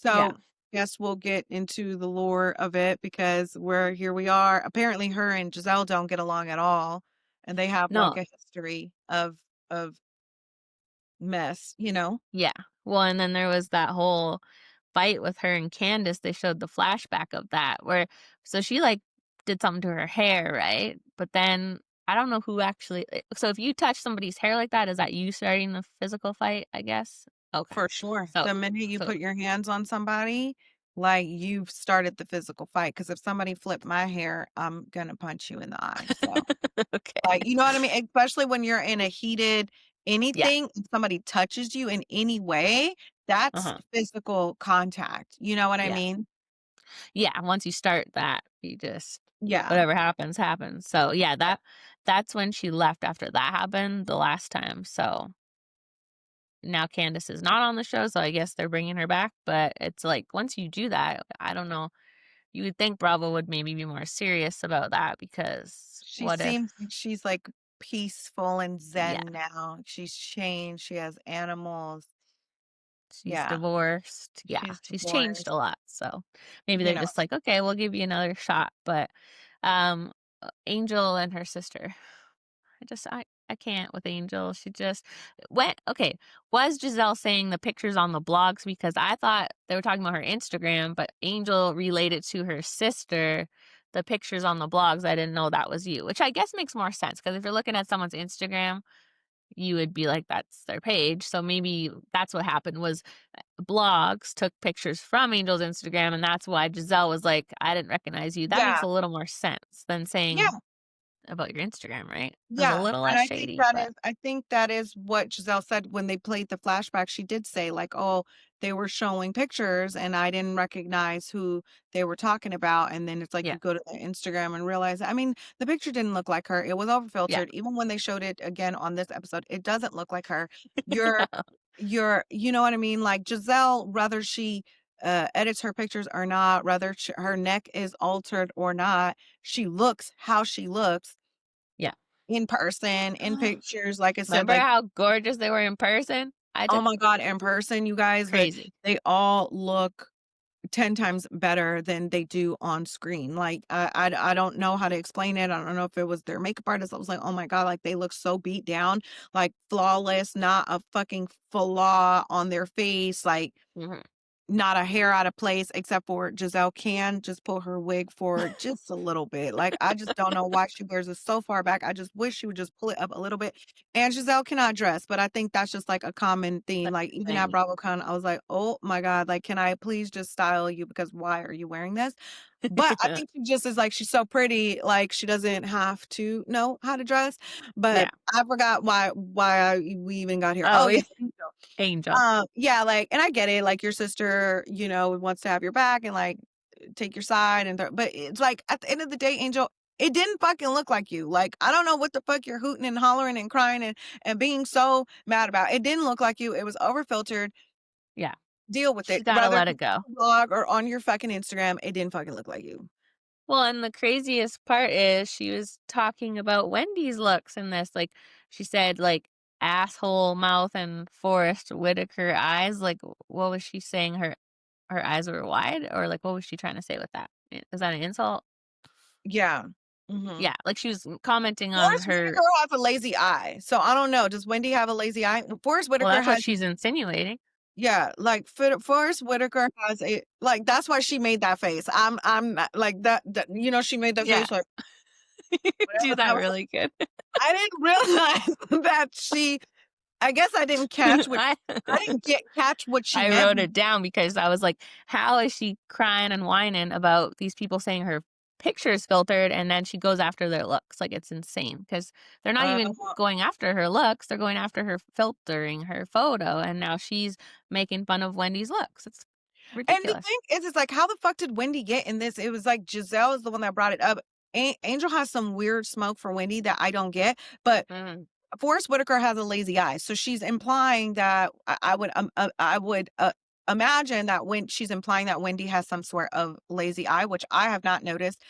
yeah. So, guess we'll get into the lore of it because here we are. Apparently her and Giselle don't get along at all, and they have, like, No, a history of mess, you know? yeah. Well, and then there was that whole fight with her and Candace, they showed the flashback of that where so she, like, did something to her hair, right? But then I don't know who actually so if you touch somebody's hair like that, is that you starting the physical fight, I guess? Okay. For sure. So The minute you so put your hands on somebody, like, you've started the physical fight. Because if somebody flipped my hair, I'm gonna punch you in the eye, so, okay. like, you know what I mean? Especially when you're in a heated Yeah. anything, if somebody touches you in any way, that's Uh-huh. physical contact, you know what I Yeah. mean? Yeah, once you start that, you just Yeah. whatever happens, happens. So yeah, that's when she left after that happened the last time. So now Candace is not on the show, so I guess they're bringing her back. But it's like once you do that, I don't know. You would think Bravo would maybe be more serious about that because She what if, seems like she's like peaceful and yeah, zen now. She's changed. She has animals. she's Yeah, divorced? Yeah, she's she's changed divorced. a lot. So maybe You they're know, just like, okay, we'll give you another shot. But um, Angel and her sister, I can't with Angel. She just went okay. Was Giselle saying the pictures on the blogs because I thought they were talking about her Instagram, but Angel related to her sister the pictures on the blogs. I didn't know that was you, which I guess makes more sense because if you're looking at someone's Instagram, you would be like, that's their page. So maybe that's what happened was blogs took pictures from Angel's Instagram, and that's why Giselle was like, I didn't recognize you. That makes yeah, a little more sense than saying yeah. about your Instagram, right? It was a Yeah, little and less shady, but I think that is what Giselle said when they played the flashback. She did say like, "Oh, they were showing pictures and I didn't recognize who they were talking about." And then it's like yeah. you go to their Instagram and realize, I mean, the picture didn't look like her. It was Yeah. overfiltered. Even when they showed it again on this episode, it doesn't look like her. You're you know what I mean? Like Giselle, whether she edits her pictures or not, whether her neck is altered or not, she looks how she looks Yeah. in person, in pictures, like I said, Remember like, how gorgeous they were in person? oh my god, in person, you guys, Crazy. they all look 10 times better than they do on screen. Like, I don't know how to explain it. I don't know if it was their makeup artist. I was like, "Oh my god, like, they look so beat down, like, flawless, not a fucking flaw on their face, like, Mhm. not a hair out of place except for Giselle can just pull her wig forward just a little bit. Like, I just don't know why she wears it so far back. I just wish she would just pull it up a little bit. And Giselle cannot dress, but I think that's just like a common theme. That's Like, the even at thing. BravoCon, I was like, oh my God, like, can I please just style you? Because why are you wearing this? But I think she just is like, she's so pretty, like, she doesn't have to know how to dress. But Yeah. I forgot we even got here. Oh, Oh, yeah. yeah. Angel. Yeah, like, and I get it, like, your sister, wants to have your back and, like, take your side but it's like, at the end of the day, Angel, it didn't fucking look like you. Like, I don't know what the fuck you're hooting and hollering and crying and being so mad about. It didn't look like you. It was overfiltered. Yeah. Deal with She's it. gotta Whether let it it's go. on the blog or on your fucking Instagram, it didn't fucking look like you. Well, and the craziest part is she was talking about Wendy's looks in this. Like, she said, like, asshole mouth and Forrest Whitaker eyes. Like, what was she saying? Her eyes were wide? Or, like, what was she trying to say with that? Is that an insult? Yeah. Mhm. Yeah, like, she was commenting on Forrest her. Whitaker has a lazy eye. So I don't know. Does Wendy have a lazy eye? Forrest Well, Whitaker that's what has she's insinuating. Yeah, like Forest Whitaker has a like that's why she made that face. Like that she made that Yeah. face like Do whatever. that really good. I didn't realize that I guess I didn't catch what I I didn't get catch what she I meant. wrote it down because I was like, how is she crying and whining about these people saying her picture is filtered and then she goes after their looks? Like, it's insane because they're not Uh, even going after her looks. They're going after her filtering her photo. And now she's making fun of Wendy's looks. It's and the ridiculous. thing is, it's like, how the fuck did Wendy get in this? It was like Giselle is the one that brought it up. Angel has some weird smoke for Wendy that I don't get, but Mm, Forrest Whitaker has a lazy eye, so she's implying that I would imagine that when she's implying that Wendy has some sort of lazy eye, which I have not noticed.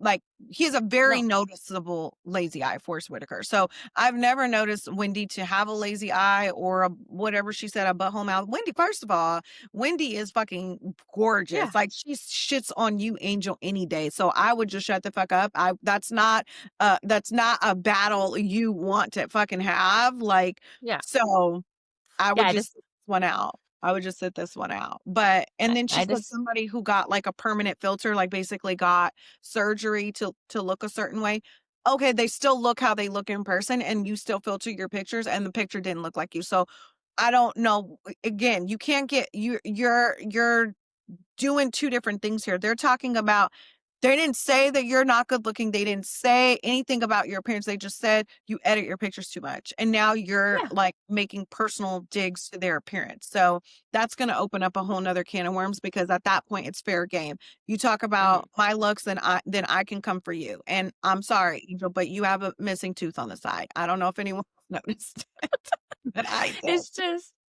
Like he has a very no. noticeable lazy eye, Forrest Whitaker. So I've never noticed Wendy to have a lazy eye or whatever she said, a butthole mouth. Wendy, first of all, Wendy is fucking Yeah. gorgeous. Like she shits on you, Angel, any day. So I would just shut the fuck up. That's not a battle you want to fucking have. Like, Yeah. so I Yeah. would just sit this one out. I would just sit this one out. But and then I she's with just, somebody who got like a permanent filter, like basically got surgery to look a certain way. Okay, they still look how they look in person and you still filter your pictures and the picture didn't look like you. So I don't know. Again, you can't get you're doing two different things here. They're talking about They didn't say that you're not good looking. They didn't say anything about your appearance. They just said you edit your pictures too much. And now you're Yeah. like making personal digs to their appearance. So that's going to open up a whole nother can of worms, because at that point it's fair game. You talk about my looks, then I can come for you. And I'm sorry, Angel, but you have a missing tooth on the side. I don't know if anyone noticed it, but I did.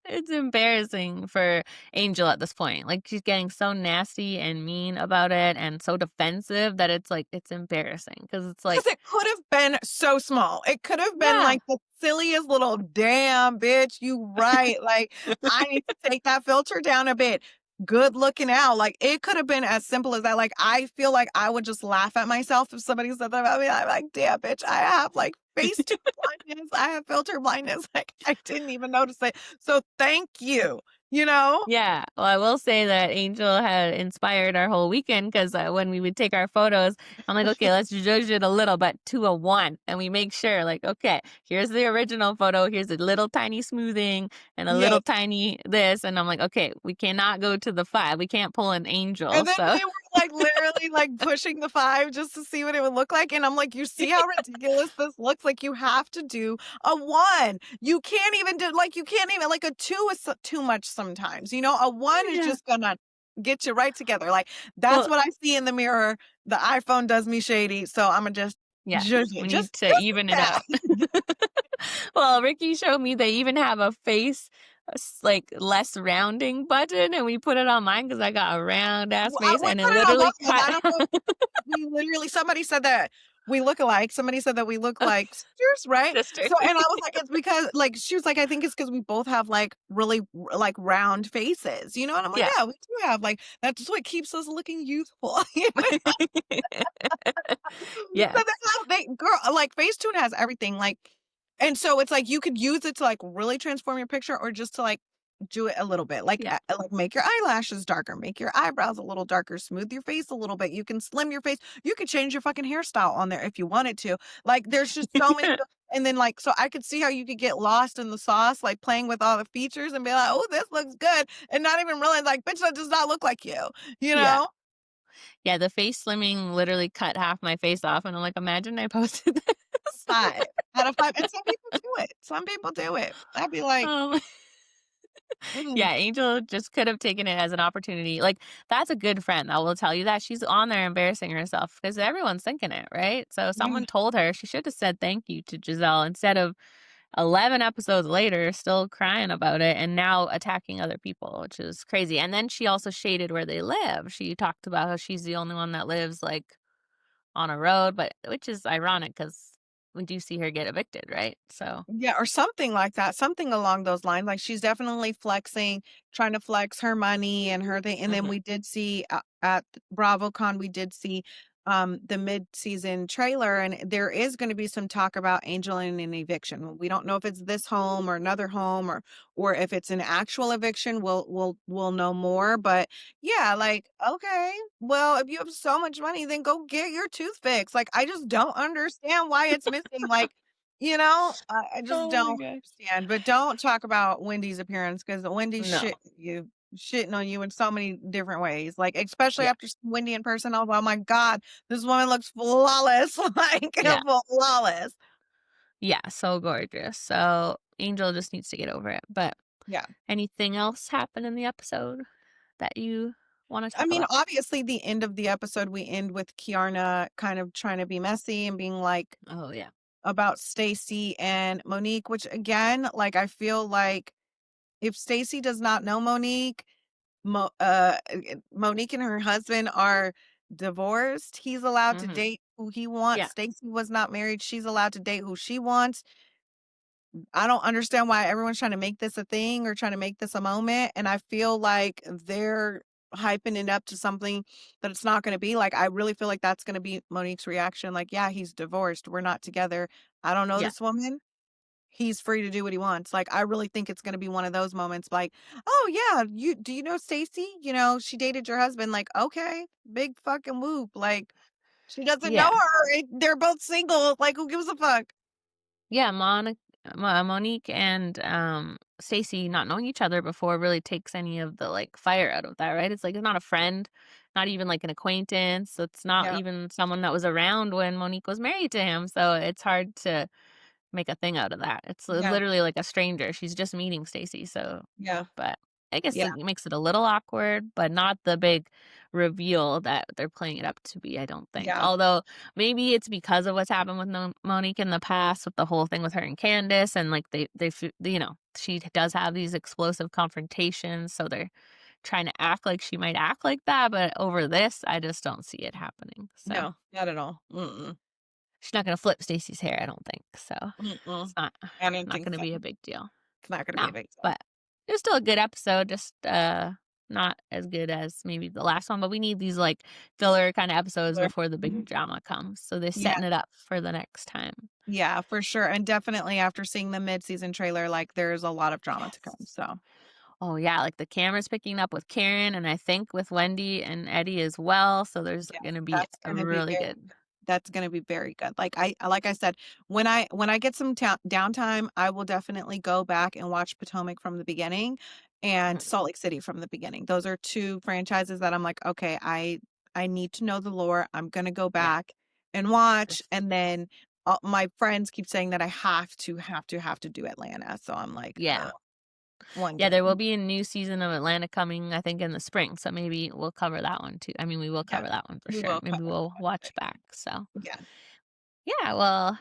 It's embarrassing for Angel at this point. Like, she's getting so nasty and mean about it and so defensive that it's like, it's embarrassing because it's like, Because it could have been so small. It could have been yeah, like the silliest little damn bitch, you right. Like, I need to take that filter down a bit. Good looking out. Like, it could have been as simple as that. Like, I feel like I would just laugh at myself if somebody said that about me. I'm like, damn, bitch, I have like face tune blindness. I have filter blindness. Like, I didn't even notice it. So thank you. You know? yeah. Well, I will say that Angel had inspired our whole weekend because when we would take our photos, I'm like, okay, let's judge it a little, but to a 1. And we make sure, like, okay, here's the original photo. Here's a little tiny smoothing and a Yeah. little tiny this. And I'm like, okay, we cannot go to the 5. We can't pull an Angel. And then So, we were like literally like pushing the 5 just to see what it would look like. And I'm like, you see how ridiculous this looks? Like, you have to do a 1. You can't even do like a 2 is too much sometimes. You know, a 1 is yeah. just gonna get you right together. Like, that's Well, what I see in the mirror. The iPhone does me shady. So I'm gonna just yes, judge we it. need Just to even it that. out. Well, Ricky showed me they even have a face, like, less rounding button, and we put it on mine because I got a round ass Well, I face, would and it put it on both literally of them. I cut. don't know. We literally, somebody said that we look alike. Somebody said that we look like sisters, right? Sister. So, and I was like, it's because, like, she was like, I think it's because we both have like really like round faces, you know? And I'm like, Yeah. yeah, we do have like, that's what keeps us looking youthful. You know? So Yes. girl, like Facetune has everything. Like, and so it's like you could use it to like really transform your picture, or just to like do it a little bit. Yeah. Like make your eyelashes darker, make your eyebrows a little darker, smooth your face a little bit. You can slim your face. You could change your fucking hairstyle on there if you wanted to. Like, there's just so many. And then like, so I could see how you could get lost in the sauce, like playing with all the features and be like, oh, this looks good. And not even realize like, bitch, that does not look like you Yeah. know? Yeah, the face slimming literally cut half my face off, and I'm like, imagine I posted this. 5 out of 5. And some people do it. Some people do it. I'd be like, Um, mm, yeah, Angel just could have taken it as an opportunity. Like, that's a good friend. I will tell you that. She's on there embarrassing herself because everyone's thinking it, right? So yeah. someone told her she should have said thank you to Giselle instead of 11 episodes later still crying about it and now attacking other people, which is crazy. And then she also shaded where they live. She talked about how she's the only one that lives like on a road, but which is ironic because we do see her get evicted, right? So, Yeah, or something like that, something along those lines. Like, she's definitely flexing, trying to flex her money and her thing. And then mhm, we did see at BravoCon, we did see the mid-season trailer, and there is going to be some talk about Angel and an eviction. We don't know if it's this home or another home, or if it's an actual eviction. We'll know more. But yeah, like, okay, well, if you have so much money, then go get your tooth fixed. Like, I just don't understand why it's missing. Like, I just oh my don't gosh. understand. But don't talk about Wendy's appearance, because Wendy's No. shitting on you in so many different ways. Like, especially Yeah. after seeing Wendy in person, I was like, oh my God, this woman looks flawless. Like, Yeah. flawless. Yeah. So gorgeous. So Angel just needs to get over it. But Yeah. anything else happen in the episode that you want to I talk mean, about? obviously, the end of the episode, we end with Kiarna kind of trying to be messy and being like, Oh, yeah. about Stacy and Monique, which again, like, I feel like if Stacy does not know Monique, Monique and her husband are divorced. He's allowed to Hmm. date who he wants. Yeah. Stacy was not married. She's allowed to date who she wants. I don't understand why everyone's trying to make this a thing or trying to make this a moment. And I feel like they're hyping it up to something that it's not going to be. Like, I really feel like that's going to be Monique's reaction. Like, yeah, he's divorced. We're not together. I don't know Yeah. this woman. He's free to do what he wants. Like, I really think it's gonna be one of those moments, like, "Oh, yeah, you know Stacy? You know, she dated your husband." Like, "Okay, big fucking whoop." Like, she doesn't know Yeah. her. They're both single. Like, who gives a fuck? Yeah. Monique and Stacy not knowing each other before really takes any of the like fire out of that, right? It's like it's not a friend, not even like an acquaintance. So it's not Yeah. even someone that was around when Monique was married to him. So it's hard to make a thing out of that. It's Yeah. literally like a stranger. She's just meeting Stacy. So, Yeah. but I guess Yeah. it makes it a little awkward, but not the big reveal that they're playing it up to be, I don't think. Yeah. Although maybe it's because of what's happened with Monique in the past with the whole thing with her and Candace, and like she does have these explosive confrontations, so they're trying to act like she might act like that, but over this, I just don't see it happening. So No, not at all. Mm-mm. she's not gonna flip Stacy's hair, I don't think. So Mm-mm. it's not I don't not think gonna so. be a big deal. It's not gonna be No, a big deal. but it was still a good episode, just not as good as maybe the last one, but we need these like filler kind of episodes Sure. before the big drama comes. So they're Yeah. setting it up for the next time. Yeah, for sure. And definitely after seeing the mid-season trailer, like there's a lot of drama to come. Yes. So Oh yeah, like the camera's picking up with Karen and I think with Wendy and Eddie as well. So there's yes, gonna be that's a gonna be really very good. that's gonna be very good. Like I said, when I get some downtime, I will definitely go back and watch Potomac from the beginning and Mhm. Salt Lake City from the beginning. Those are two franchises that I'm like, okay, I need to know the lore. I'm gonna go Yeah. back and watch, this- and then my friends keep saying that I have to do Atlanta. So I'm like, Yeah. one Yeah, day. there will be a new season of Atlanta coming, I think, in the spring. So maybe we'll cover that one too. I mean, we will Yeah, cover that one for we sure. will Maybe cover we'll watch back. So that. Yeah. yeah, well,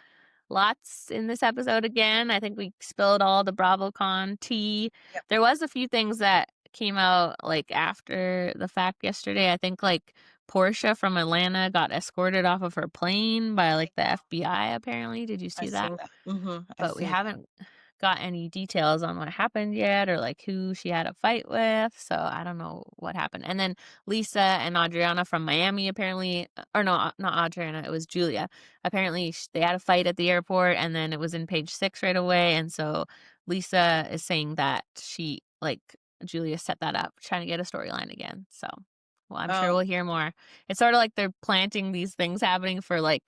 lots in this episode again. I think we spilled all the BravoCon tea. Yep. There was a few things that came out like after the fact yesterday. I think like Portia from Atlanta got escorted off of her plane by like the FBI apparently. Did you I see that? seen that. I But we seen that. haven't got any details on what happened yet or like who she had a fight with. So I don't know what happened. And then Lisa and Adriana from Miami apparently, or no, not Adriana, it was Julia. Apparently they had a fight at the airport and then it was in page 6 right away. And so Lisa is saying that she, like, Julia set that up, trying to get a storyline again. So, well, I'm sure Oh, we'll hear more. It's sort of like they're planting these things happening for like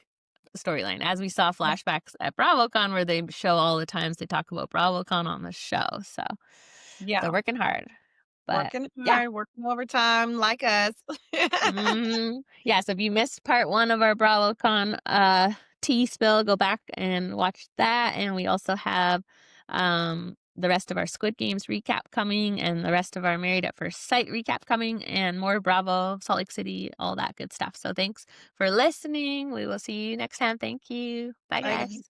storyline, as we saw yeah. flashbacks at BravoCon where they show all the times they talk about BravoCon on the show. So they're Yeah. working hard. But Working yeah. hard, working overtime like us. Yeah, so if you missed part 1 of our BravoCon tea spill, go back and watch that. And we also have the rest of our Squid Games recap coming and the rest of our Married at First Sight recap coming and more Bravo, Salt Lake City, all that good stuff. So thanks for listening. We will see you next time. Thank you. Bye, Bye, guys. guys.